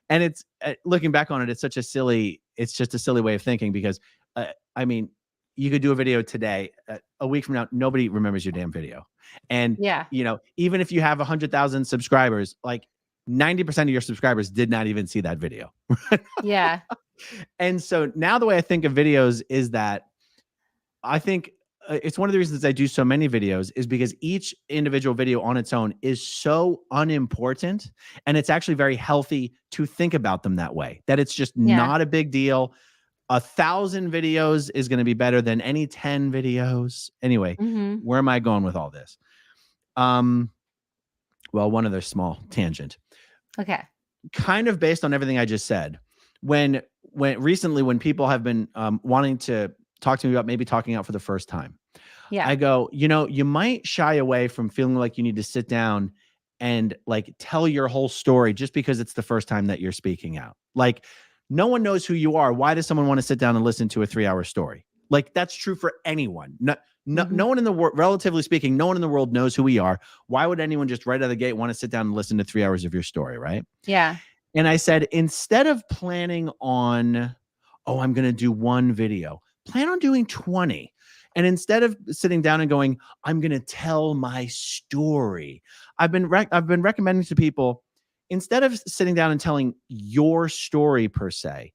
Speaker 3: And it's looking back on it, it's just a silly way of thinking because I mean, you could do a video today, a week from now, nobody remembers your damn video. And,
Speaker 4: Yeah.
Speaker 3: you know, even if you have 100,000 subscribers, like 90% of your subscribers did not even see that video.
Speaker 4: Yeah.
Speaker 3: And so now the way I think of videos is that I think it's one of the reasons I do so many videos is because each individual video on its own is so unimportant. And it's actually very healthy to think about them that way, that it's just
Speaker 4: Yeah.
Speaker 3: not a big deal. 1,000 videos is going to be better than any 10 videos. Anyway, where am I going with all this? Well, one other small tangent.
Speaker 4: Okay.
Speaker 3: Kind of based on everything I just said. When recently, when people have been wanting to talk to me about maybe talking out for the first time,
Speaker 4: Yeah.
Speaker 3: I go, you know, you might shy away from feeling like you need to sit down and like tell your whole story just because it's the first time that you're speaking out. Like no one knows who you are. Why does someone want to sit down and listen to a 3-hour story? Like that's true for anyone. No one in the world, relatively speaking, no one in the world knows who we are. Why would anyone just right out of the gate want to sit down and listen to 3 hours of your story, right?
Speaker 4: Yeah.
Speaker 3: And I said, instead of planning on, oh, I'm going to do one video, plan on doing 20. And instead of sitting down and going, I'm going to tell my story, I've been recommending to people, instead of sitting down and telling your story per se,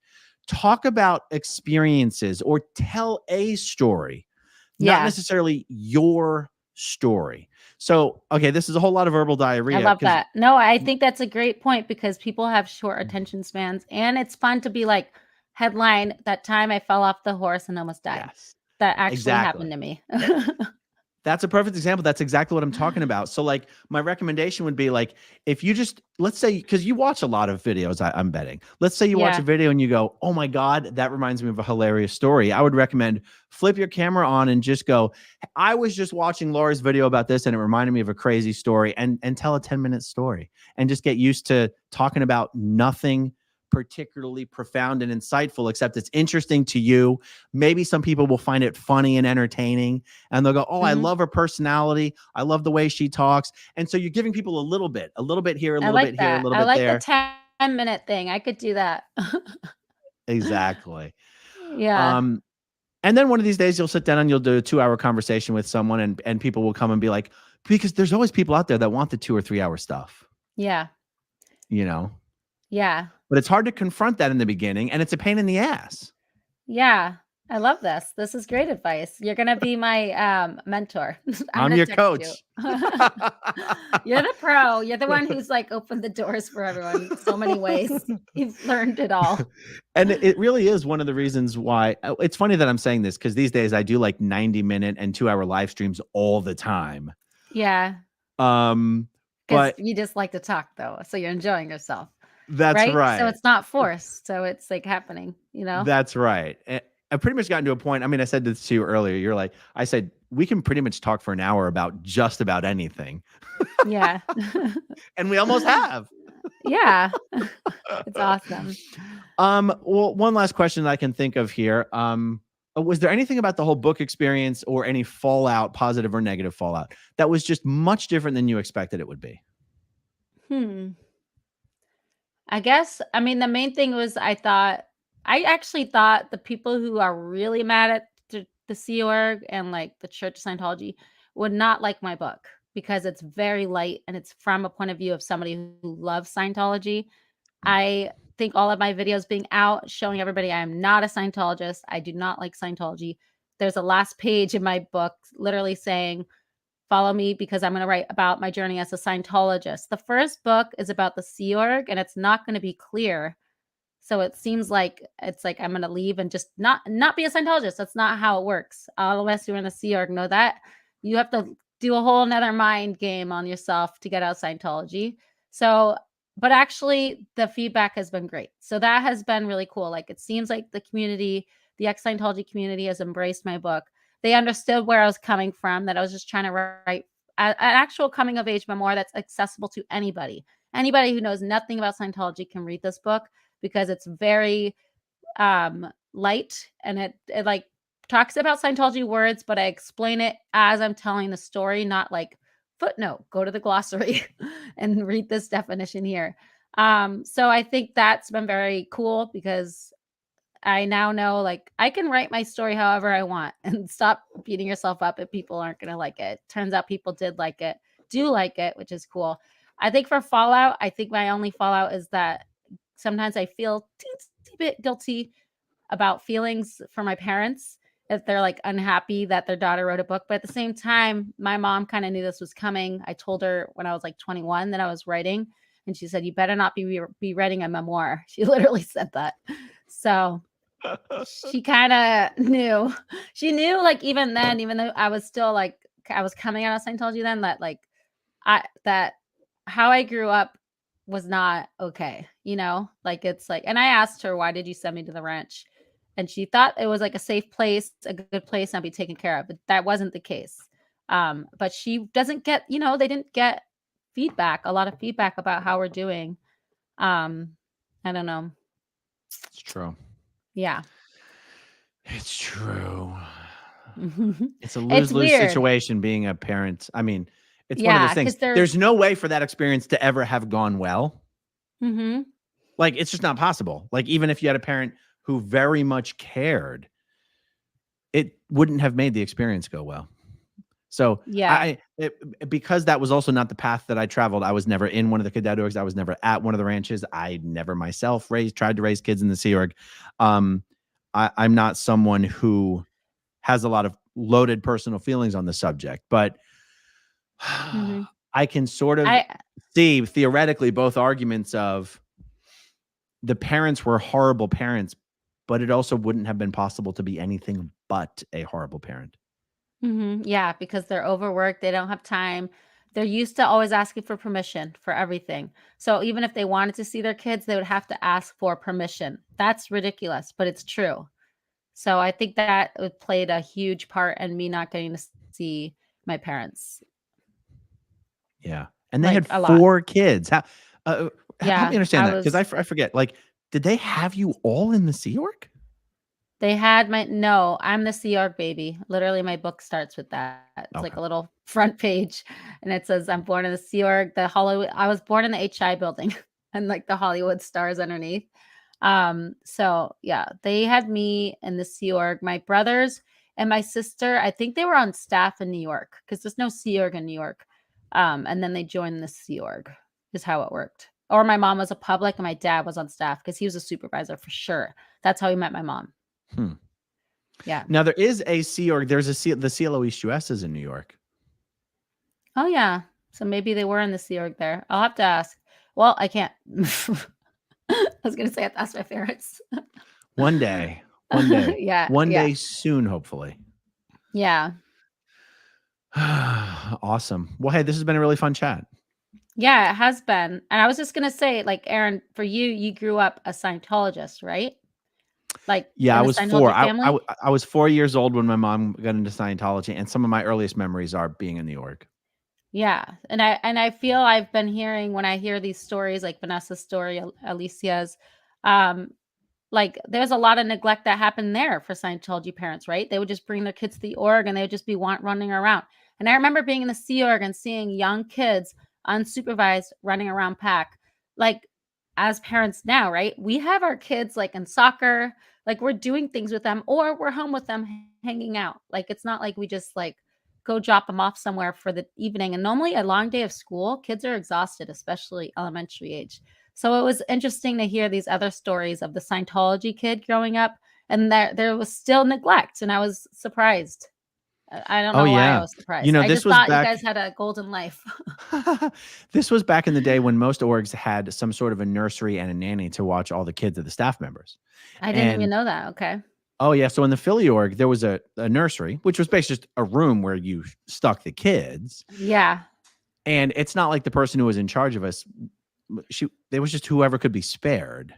Speaker 3: talk about experiences or tell a story, not necessarily your story. So, okay, this is a whole lot of verbal diarrhea.
Speaker 4: I love that. No, I think that's a great point because people have short attention spans and it's fun to be like, headline, that time I fell off the horse and almost died.
Speaker 3: Yes,
Speaker 4: That actually happened to me.
Speaker 3: That's a perfect example. That's exactly what I'm talking about. So like my recommendation would be like, if you just, let's say, because you watch a lot of videos, I'm betting. Let's say you watch a video and you go, oh my God, that reminds me of a hilarious story. I would recommend flip your camera on and just go, I was just watching Laura's video about this and it reminded me of a crazy story, and tell a 10-minute story and just get used to talking about nothing particularly profound and insightful, except it's interesting to you. Maybe some people will find it funny and entertaining and they'll go, oh, I love her personality. I love the way she talks. And so you're giving people a little bit here, a little bit here, a little bit there.
Speaker 4: I like the 10-minute thing. I could do that.
Speaker 3: Exactly.
Speaker 4: Yeah.
Speaker 3: And then one of these days you'll sit down and you'll do a 2-hour conversation with someone and people will come and be like, because there's always people out there that want the 2 or 3 hour stuff.
Speaker 4: Yeah.
Speaker 3: You know?
Speaker 4: Yeah.
Speaker 3: But it's hard to confront that in the beginning and it's a pain in the ass.
Speaker 4: Yeah. I love this. This is great advice. You're going to be my mentor.
Speaker 3: I'm your coach.
Speaker 4: You're the pro. You're the one who's like opened the doors for everyone in so many ways. You've learned it all.
Speaker 3: And it really is one of the reasons why it's funny that I'm saying this, because these days I do like 90-minute and 2-hour live streams all the time.
Speaker 4: Yeah.
Speaker 3: But
Speaker 4: you just like to talk though. So you're enjoying yourself.
Speaker 3: That's right.
Speaker 4: So it's not forced. So it's like happening, you know?
Speaker 3: That's right. I pretty much gotten to a point. I mean, I said this to you earlier. I said, we can pretty much talk for an hour about just about anything.
Speaker 4: Yeah.
Speaker 3: And we almost have.
Speaker 4: Yeah. It's awesome.
Speaker 3: Well, one last question that I can think of here. Was there anything about the whole book experience or any fallout, positive or negative fallout, that was just much different than you expected it would be?
Speaker 4: I guess, I mean, the main thing was I actually thought the people who are really mad at the Sea Org and like the Church of Scientology would not like my book because it's very light and it's from a point of view of somebody who loves Scientology. I think all of my videos being out, showing everybody I am not a Scientologist. I do not like Scientology. There's a last page in my book literally saying, follow me because I'm going to write about my journey as a Scientologist. The first book is about the Sea Org and it's not going to be clear. So it seems like it's like I'm going to leave and just not be a Scientologist. That's not how it works. All of us who are in the Sea Org know that. You have to do a whole nother mind game on yourself to get out of Scientology. So but actually the feedback has been great. So that has been really cool. Like, it seems like the community, the ex-Scientology community, has embraced my book. They understood where I was coming from, that I was just trying to write an actual coming of age memoir that's accessible to anybody. Anybody who knows nothing about Scientology can read this book, because it's very light, and it like talks about Scientology words, but I explain it as I'm telling the story, not like footnote, go to the glossary and read this definition here. So I think that's been very cool, because I now know, like, I can write my story however I want and stop beating yourself up if people aren't going to like it. Turns out people do like it, which is cool. I think for fallout, I think my only fallout is that sometimes I feel teensy bit guilty about feelings for my parents if they're like unhappy that their daughter wrote a book. But at the same time, my mom kind of knew this was coming. I told her when I was like 21 that I was writing, and she said, "You better not be writing a memoir." She literally said that. So she kind of knew. She knew, like, even then, even though I was still like, I was coming out of Scientology then, that like that how I grew up was not okay, like, it's like, and I asked her, "Why did you send me to the ranch?" And she thought it was like a safe place, a good place, and I'd be taken care of, but that wasn't the case. But she doesn't get, they didn't get a lot of feedback about how we're doing. I don't know.
Speaker 3: It's true.
Speaker 4: Yeah.
Speaker 3: It's true. It's a
Speaker 4: It's
Speaker 3: lose-lose
Speaker 4: weird.
Speaker 3: situation being a parent. I mean, it's one of
Speaker 4: Yeah,
Speaker 3: those things.
Speaker 4: 'cause
Speaker 3: There's no way for that experience to ever have gone well.
Speaker 4: Mhm.
Speaker 3: Like, it's just not possible. Like, even if you had a parent who very much cared, it wouldn't have made the experience go well. So
Speaker 4: Yeah.
Speaker 3: because that was also not the path that I traveled. I was never in one of the cadet orgs. I was never at one of the ranches. I never myself tried to raise kids in the Sea Org. I'm not someone who has a lot of loaded personal feelings on the subject, but
Speaker 4: Mhm.
Speaker 3: I can sort of
Speaker 4: I
Speaker 3: see theoretically both arguments of the parents were horrible parents, but it also wouldn't have been possible to be anything but a horrible parent.
Speaker 4: Yeah, because they're overworked, they don't have time. They're used to always asking for permission for everything. So even if they wanted to see their kids, they would have to ask for permission. That's ridiculous, but it's true. So I think that it played a huge part in me not getting to see my parents,
Speaker 3: Yeah. And they
Speaker 4: like,
Speaker 3: had
Speaker 4: a lot.
Speaker 3: 4 kids. Help me
Speaker 4: Yeah,
Speaker 3: understand that, because I forget. Like, did they have you all in the Sea Org?
Speaker 4: they had no, I'm the Sea Org baby. Literally, my book starts with that. It's like
Speaker 3: Okay.
Speaker 4: a little front page, and it says, "I'm born in the Sea Org." I was born in the HI building, and like the Hollywood stars underneath. So yeah, they had me in the Sea Org. My brothers and my sister, I think they were on staff in New York, because there's no Sea Org in New York. And then they joined the Sea Org, is how it worked. Or my mom was a public and my dad was on staff because he was a supervisor for sure. That's how he met my mom.
Speaker 3: Hmm.
Speaker 4: Yeah.
Speaker 3: Now there is a Sea Org. There's the CLO East US is in New York.
Speaker 4: Oh yeah. So maybe they were in the Sea Org there. I'll have to ask. Well, I can't. I was gonna say I have to ask my parents.
Speaker 3: One day.
Speaker 4: Yeah.
Speaker 3: One
Speaker 4: Yeah.
Speaker 3: day soon, hopefully.
Speaker 4: Yeah.
Speaker 3: Awesome. Well, hey, this has been a really fun chat.
Speaker 4: Yeah, it has been. And I was just gonna say, like, Aaron, for you, you grew up a Scientologist, right? Like,
Speaker 3: Yeah,
Speaker 4: in
Speaker 3: I
Speaker 4: the
Speaker 3: was 4.
Speaker 4: Scientology family?
Speaker 3: I was 4 years old when my mom got into Scientology, and some of my earliest memories are being in the org.
Speaker 4: Yeah. And I feel I've been hearing, when I hear these stories, like Vanessa's story, Alicia's, um, like, there's a lot of neglect that happened there for Scientology parents, right? They would just bring their kids to the org and they would just be running around. And I remember being in the Sea Org and seeing young kids unsupervised running around pack. Like, as parents now, right? We have our kids like in soccer, like we're doing things with them, or we're home with them hanging out. Like, it's not like we just like go drop them off somewhere for the evening. And normally a long day of school, kids are exhausted, especially elementary age. So it was interesting to hear these other stories of the Scientology kid growing up, and there was still neglect, and I was surprised. I don't
Speaker 3: Oh,
Speaker 4: know why I
Speaker 3: yeah.
Speaker 4: was surprised. I
Speaker 3: This
Speaker 4: just
Speaker 3: was
Speaker 4: thought you
Speaker 3: back
Speaker 4: guys had a golden life.
Speaker 3: this was back in the day when most orgs had some sort of a nursery and a nanny to watch all the kids of the staff members.
Speaker 4: I didn't even
Speaker 3: And
Speaker 4: know that. Okay.
Speaker 3: oh yeah, so in the Philly org, there was a nursery, which was basically just a room where you stuck the kids.
Speaker 4: Yeah.
Speaker 3: And it's not like the person who was in charge of us They was just whoever could be spared.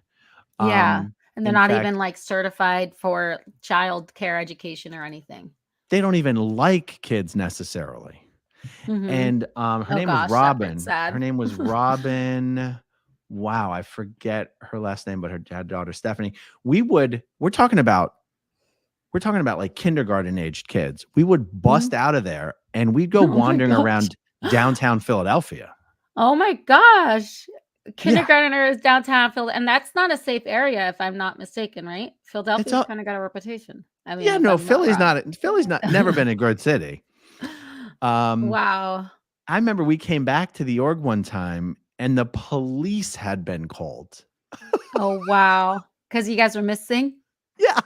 Speaker 4: Yeah. And they're
Speaker 3: In
Speaker 4: not
Speaker 3: fact,
Speaker 4: even like certified for child care education or anything.
Speaker 3: they don't even like kids necessarily.
Speaker 4: Hmm.
Speaker 3: And her
Speaker 4: Oh
Speaker 3: name was
Speaker 4: gosh, that part's
Speaker 3: Robin. Her
Speaker 4: sad.
Speaker 3: name was Robin. Wow, I forget her last name, but her daughter Stephanie. We're talking about like kindergarten aged kids. We would bust out of there and we'd go
Speaker 4: Oh my
Speaker 3: wandering
Speaker 4: gosh.
Speaker 3: around downtown Philadelphia.
Speaker 4: Oh my gosh.
Speaker 3: Yeah,
Speaker 4: Kindergarteners downtown Phil, and that's not a safe area if I'm not mistaken, right?
Speaker 3: it's
Speaker 4: Philadelphia's
Speaker 3: all.
Speaker 4: kind of got a reputation. I mean,
Speaker 3: Yeah,
Speaker 4: if
Speaker 3: no,
Speaker 4: I'm not wrong.
Speaker 3: Philly's not never been a good city.
Speaker 4: Wow.
Speaker 3: I remember we came back to the org one time and the police had been called.
Speaker 4: Oh wow. Because you guys were missing?
Speaker 3: Yeah.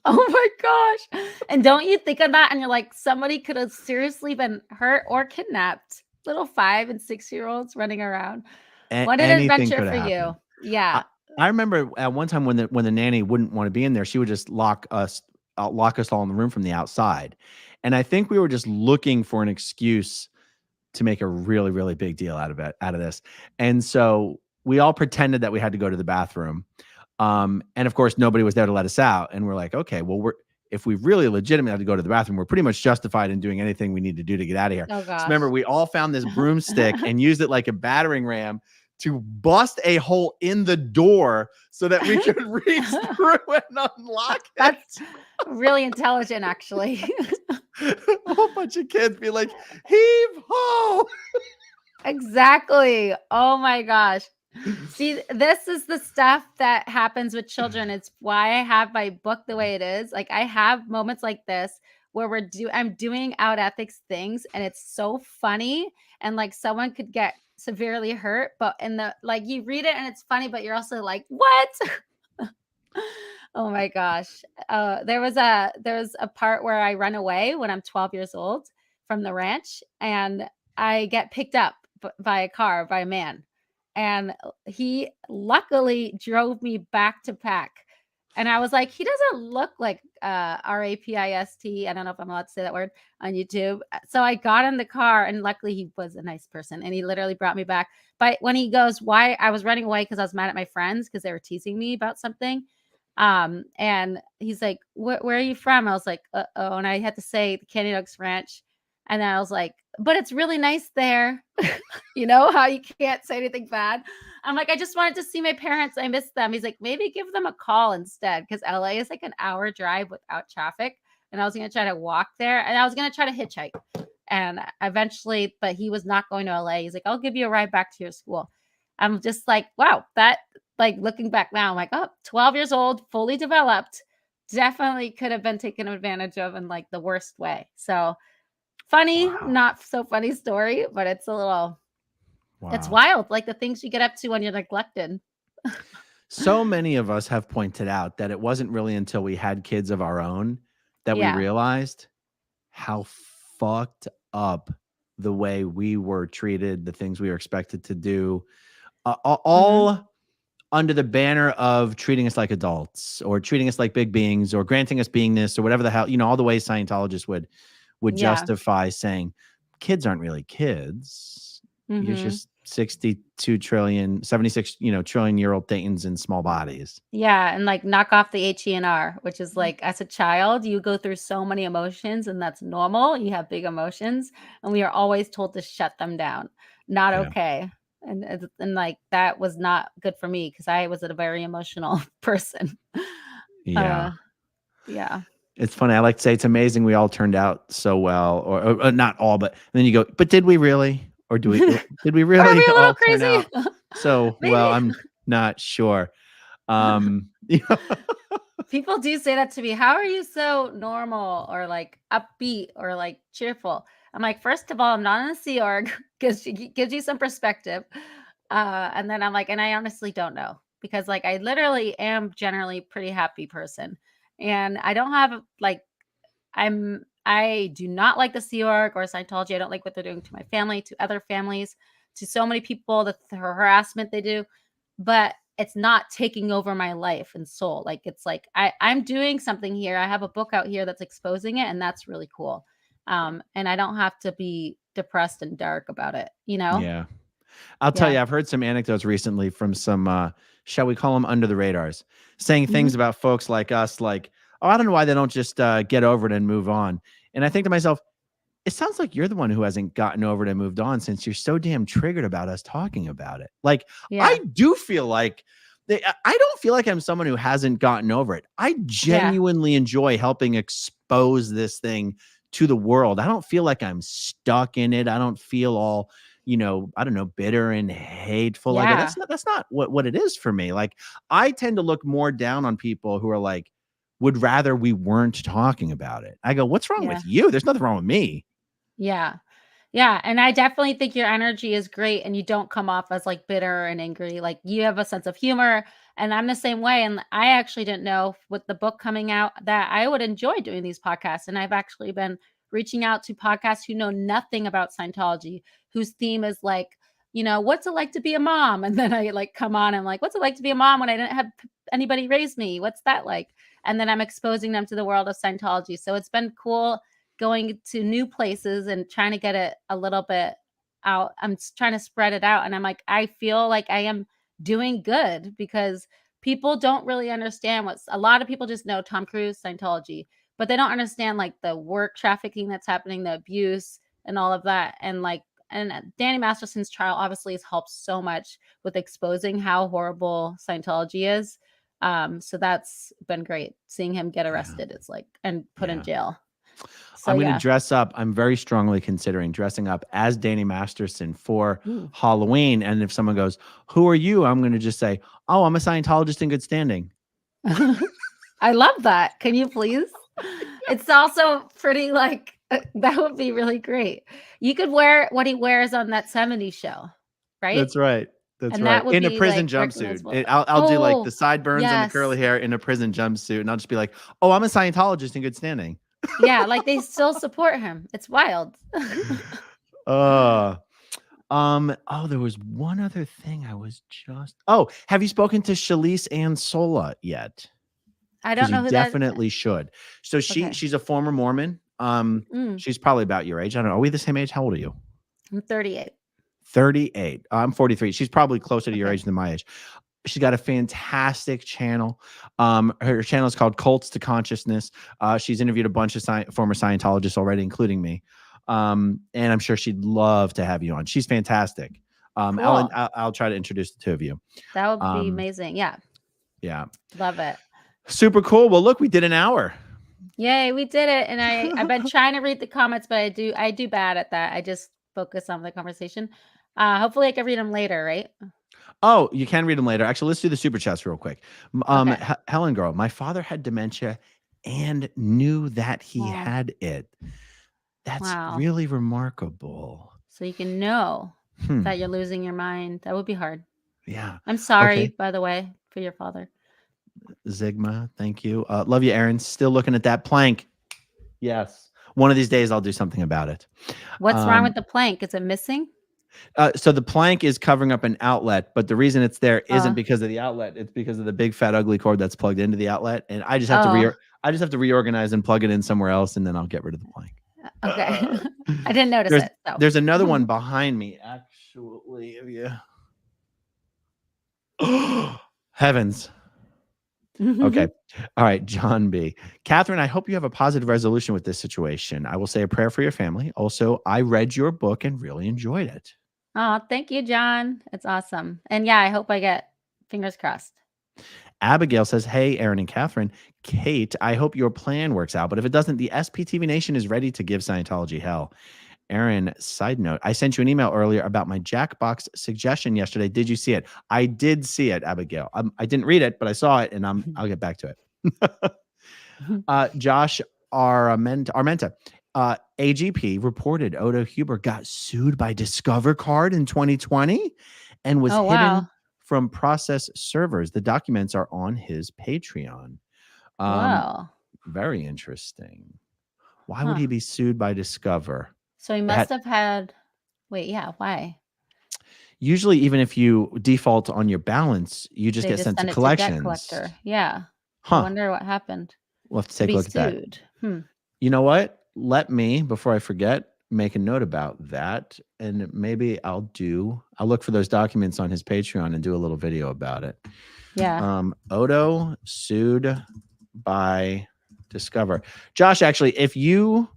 Speaker 4: Oh my gosh. And don't you think of that and you're like, somebody could have seriously been hurt or kidnapped. Little 5 and 6-year-olds running around. What an
Speaker 3: Anything
Speaker 4: adventure
Speaker 3: could
Speaker 4: for
Speaker 3: have
Speaker 4: you.
Speaker 3: happened.
Speaker 4: Yeah.
Speaker 3: I remember at one time when the nanny wouldn't want to be in there, she would just lock us all in the room from the outside. And I think we were just looking for an excuse to make a really, really big deal out of this. And so we all pretended that we had to go to the bathroom. And of course, nobody was there to let us out. And we're like, okay, well, if we really legitimately had to go to the bathroom, we're pretty much justified in doing anything we need to do to get out of here.
Speaker 4: Oh
Speaker 3: So
Speaker 4: gosh.
Speaker 3: remember, we all found this broomstick and used it like a battering ram to bust a hole in the door so that we could reach through and unlock it.
Speaker 4: That's really intelligent, actually.
Speaker 3: A whole bunch of kids be like, heave ho!
Speaker 4: Exactly. Oh my gosh. See, this is the stuff that happens with children. It's why I have my book the way it is. Like I have moments like this where I'm doing out ethics things and it's so funny and like someone could get severely hurt, but in the like you read it and it's funny, but you're also like, what? Oh my gosh. There was a part where I run away when I'm 12 years old from the ranch and I get picked up by a man. And he luckily drove me back to pack. And I was like, he doesn't look like RAPIST. I don't know if I'm allowed to say that word on YouTube. So I got in the car and luckily he was a nice person and he literally brought me back. But when he goes, why I was running away because I was mad at my friends because they were teasing me about something. And he's like, where are you from? I was like, uh-oh. And I had to say the Candy Dogs Ranch. And then I was like, but it's really nice there. You know how you can't say anything bad. I'm like, I just wanted to see my parents. I miss them. He's like, maybe give them a call instead. Cause LA is like an hour drive without traffic. And I was going to try to walk there and I was going to try to hitchhike. And eventually, but he was not going to LA. He's like, I'll give you a ride back to your school. I'm just like, wow, that like looking back now, I'm like, oh, 12 years old, fully developed, definitely could have been taken advantage of in like the worst way. So funny,
Speaker 3: Wow.
Speaker 4: not so funny story, but it's a little, it's
Speaker 3: Wow.
Speaker 4: wild. Like the things you get up to when you're neglected.
Speaker 3: So many of us have pointed out that it wasn't really until we had kids of our own that we
Speaker 4: Yeah.
Speaker 3: realized how fucked up the way we were treated, the things we were expected to do, all under the banner of treating us like adults or treating us like big beings or granting us beingness or whatever the hell, all the ways Scientologists would
Speaker 4: Yeah.
Speaker 3: justify saying kids aren't really kids. You're
Speaker 4: Mhm.
Speaker 3: just 76 trillion year old things in small bodies.
Speaker 4: Yeah, and like knock off the HENR, which is like as a child, you go through so many emotions and that's normal. You have big emotions and we are always told to shut them down. Not
Speaker 3: Yeah.
Speaker 4: okay. And like that was not good for me because I was a very emotional person.
Speaker 3: Yeah.
Speaker 4: Yeah.
Speaker 3: It's funny. I like to say it's amazing we all turned out so well, or not all, but then you go, but did we really? Or did we
Speaker 4: Are we
Speaker 3: really
Speaker 4: a little
Speaker 3: all turn
Speaker 4: crazy?
Speaker 3: out so well?
Speaker 4: Maybe.
Speaker 3: I'm not sure.
Speaker 4: People do say that to me. How are you so normal or like upbeat or like cheerful? I'm like, first of all, I'm not in a Sea Org because she gives you some perspective. And then I'm like, and I honestly don't know because like I literally am generally pretty happy person. And I don't have like I do not like the Sea Org or Scientology. I don't like what they're doing to my family, to other families, to so many people, the harassment they do. But it's not taking over my life and soul. Like it's like I'm doing something here. I have a book out here that's exposing it, and that's really cool. And I don't have to be depressed and dark about it,
Speaker 3: Yeah. I'll tell
Speaker 4: Yeah.
Speaker 3: you, I've heard some anecdotes recently from some, shall we call them under the radars, saying things about folks like us, like, oh, I don't know why they don't just get over it and move on. And I think to myself, it sounds like you're the one who hasn't gotten over it and moved on, since you're so damn triggered about us talking about it. Like,
Speaker 4: Yeah.
Speaker 3: I do feel like I don't feel like I'm someone who hasn't gotten over it. I genuinely enjoy helping expose this thing to the world. I don't feel like I'm stuck in it. I don't feel all, I don't know, bitter and hateful. Like,
Speaker 4: Yeah.
Speaker 3: that's not what it is for me. Like, I tend to look more down on people who are like, would rather we weren't talking about it. I go, what's wrong
Speaker 4: Yeah.
Speaker 3: with you? There's nothing wrong with me.
Speaker 4: Yeah. Yeah. And I definitely think your energy is great and you don't come off as like bitter and angry. Like you have a sense of humor. And I'm the same way. And I actually didn't know with the book coming out that I would enjoy doing these podcasts. And I've actually been reaching out to podcasts who know nothing about Scientology, whose theme is like, what's it like to be a mom? And then I like come on, I'm like, what's it like to be a mom when I didn't have anybody raise me? What's that like? And then I'm exposing them to the world of Scientology. So it's been cool going to new places and trying to get it a little bit out. I'm trying to spread it out. And I'm like, I feel like I am doing good because people don't really understand a lot of people just know Tom Cruise, Scientology, but they don't understand like the work trafficking that's happening, the abuse and all of that. And Danny Masterson's trial obviously has helped so much with exposing how horrible Scientology is. So that's been great seeing him get arrested. It's like, and put in jail. So,
Speaker 3: I'm going to dress up. I'm very strongly considering dressing up as Danny Masterson for Halloween. And if someone goes, who are you? I'm going to just say, oh, I'm a Scientologist in good standing.
Speaker 4: I love that. Can you please? It's also pretty like, that would be really great. You could wear what he wears on that 70s show, right?
Speaker 3: That's right. That's
Speaker 4: And
Speaker 3: right.
Speaker 4: that would
Speaker 3: In a
Speaker 4: be,
Speaker 3: prison
Speaker 4: like,
Speaker 3: jumpsuit.
Speaker 4: recognizable.
Speaker 3: I'll do like
Speaker 4: Oh,
Speaker 3: the sideburns and the curly
Speaker 4: yes.
Speaker 3: hair in a prison jumpsuit. And I'll just be like, oh, I'm a Scientologist in good standing.
Speaker 4: Yeah, like they still support him. It's wild.
Speaker 3: Oh, there was one other thing I was just. Oh, have you spoken to Shalise Ann Sola yet?
Speaker 4: I don't know
Speaker 3: You
Speaker 4: who
Speaker 3: definitely should. So
Speaker 4: Okay.
Speaker 3: she's a former Mormon. She's probably about your age. I don't know. Are we the same age? How old are you?
Speaker 4: I'm 38.
Speaker 3: 38. I'm 43. She's probably closer to your
Speaker 4: Okay.
Speaker 3: age than my age. She's got a fantastic channel. Her channel is called Cults to Consciousness. She's interviewed a bunch of former Scientologists already, including me. And I'm sure she'd love to have you on. She's fantastic.
Speaker 4: Cool.
Speaker 3: I'll try to introduce the two of you.
Speaker 4: That would be amazing. Yeah.
Speaker 3: Yeah.
Speaker 4: Love it.
Speaker 3: Super cool. Well, look, we did an hour.
Speaker 4: Yay, we did it. And I've been trying to read the comments, but I do bad at that. I just focus on the conversation. Hopefully I can read them later, right?
Speaker 3: Oh, you can read them later. Actually, let's do the super chats real quick.
Speaker 4: Okay.
Speaker 3: Helen Girl, my father had dementia and knew that he had it. That's really remarkable.
Speaker 4: So you can know that you're losing your mind. That would be hard.
Speaker 3: Yeah.
Speaker 4: I'm sorry, by the way, for your father.
Speaker 3: Zigma, thank you. Love you, Aaron. Still looking at that plank. Yes. One of these days, I'll do something about it.
Speaker 4: What's wrong with the plank? Is it missing?
Speaker 3: So the plank is covering up an outlet, but the reason it's there isn't because of the outlet. It's because of the big fat ugly cord that's plugged into the outlet. And I just have to reorganize and plug it in somewhere else, and then I'll get rid of the plank.
Speaker 4: Okay. I didn't notice it. So.
Speaker 3: There's another one behind me, actually. Heavens. Okay. All right. John B. Catherine, I hope you have a positive resolution with this situation. I will say a prayer for your family. Also, I read your book and really enjoyed it.
Speaker 4: Oh, thank you, John. It's awesome. And yeah, I hope I get fingers crossed.
Speaker 3: Abigail says, hey, Aaron and Catherine. Kate, I hope your plan works out. But if it doesn't, the SPTV Nation is ready to give Scientology hell. Aaron, side note, I sent you an email earlier about my Jackbox suggestion yesterday. Did you see it? I did see it, Abigail. I didn't read it, but I saw it, and I'll get back to it. Josh Armenta, AGP reported Odo Huber got sued by Discover Card in 2020 and was hidden from process servers. The documents are on his Patreon.
Speaker 4: Wow.
Speaker 3: Very interesting. Why would he be sued by Discover?
Speaker 4: So he must have had, why?
Speaker 3: Usually, even if you default on your balance, you just get sent to collections.
Speaker 4: Debt collector. Yeah. I wonder what happened.
Speaker 3: We'll have to take a look at that. You know what? Let me, before I forget, make a note about that, and maybe I'll look for those documents on his Patreon and do a little video about it.
Speaker 4: Yeah.
Speaker 3: Odo sued by Discover. Josh, actually, if you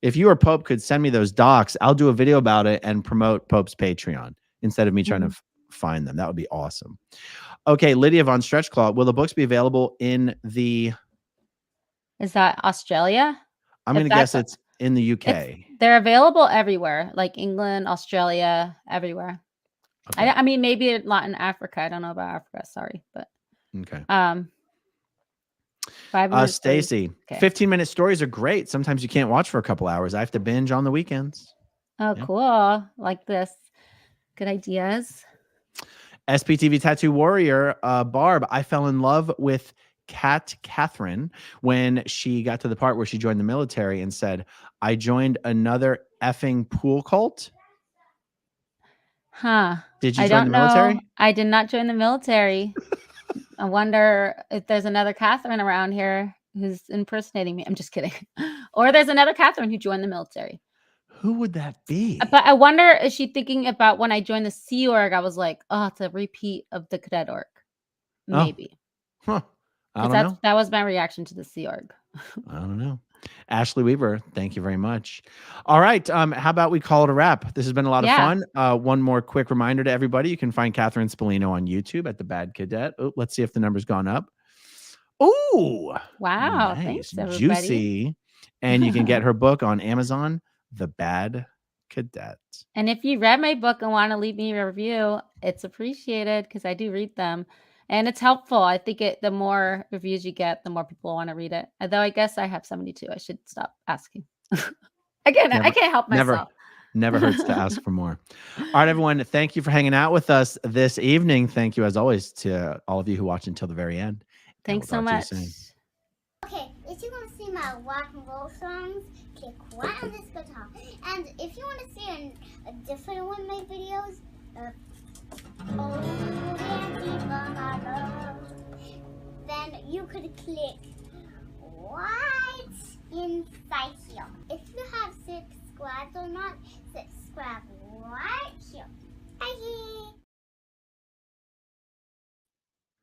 Speaker 3: or Pope could send me those docs, I'll do a video about it and promote Pope's Patreon instead of me trying to find them. That would be awesome. Okay, Lydia von Stretchclaw, will the books be available in the...
Speaker 4: Is that Australia?
Speaker 3: I'm going to guess it's in the UK.
Speaker 4: They're available everywhere, like England, Australia, everywhere.
Speaker 3: Okay.
Speaker 4: I mean, maybe not in Africa. I don't know about Africa. Sorry, but
Speaker 3: Okay.
Speaker 4: 5 minutes.
Speaker 3: Stacy, 15-minute stories are great. Sometimes you can't watch for a couple hours. I have to binge on the weekends.
Speaker 4: Oh, yeah. Cool. Like this. Good ideas.
Speaker 3: SPTV Tattoo Warrior, Barb, I fell in love with Catherine when she got to the part where she joined the military and said, I joined another effing pool cult.
Speaker 4: Huh.
Speaker 3: Did you join the military?
Speaker 4: Know. I did not join the military. I wonder if there's another Catherine around here who's impersonating me. I'm just kidding. Or there's another Catherine who joined the military.
Speaker 3: Who would that be?
Speaker 4: But I wonder, is she thinking about when I joined the Sea Org, I was like, oh, it's a repeat of the Cadet Org. Maybe.
Speaker 3: Oh. Huh. I don't know.
Speaker 4: That was my reaction to the Sea Org.
Speaker 3: I don't know. Ashley Weaver, thank you very much. All right. How about we call it a wrap? This has been a lot of fun. One more quick reminder to everybody. You can find Catherine Spallino on YouTube at The Bad Cadet. Oh, let's see if the number's gone up. Oh,
Speaker 4: wow.
Speaker 3: Nice.
Speaker 4: Thanks, everybody.
Speaker 3: Juicy. And you can get her book on Amazon, The Bad Cadet.
Speaker 4: And if you read my book and want to leave me a review, it's appreciated because I do read them. And it's helpful. I think the more reviews you get, the more people want to read it. Although I guess I have 72. I should stop asking. Again, I can't help myself.
Speaker 3: Never hurts to ask for more. All right, everyone. Thank you for hanging out with us this evening. Thank you, as always, to all of you who watch until the very end.
Speaker 4: Thanks so much.
Speaker 2: Okay, if you want to see my rock and roll songs, click right on this guitar. And if you want to see a different one of my videos, then you could click right inside here. If you have subscribed or not, subscribe right here. Bye.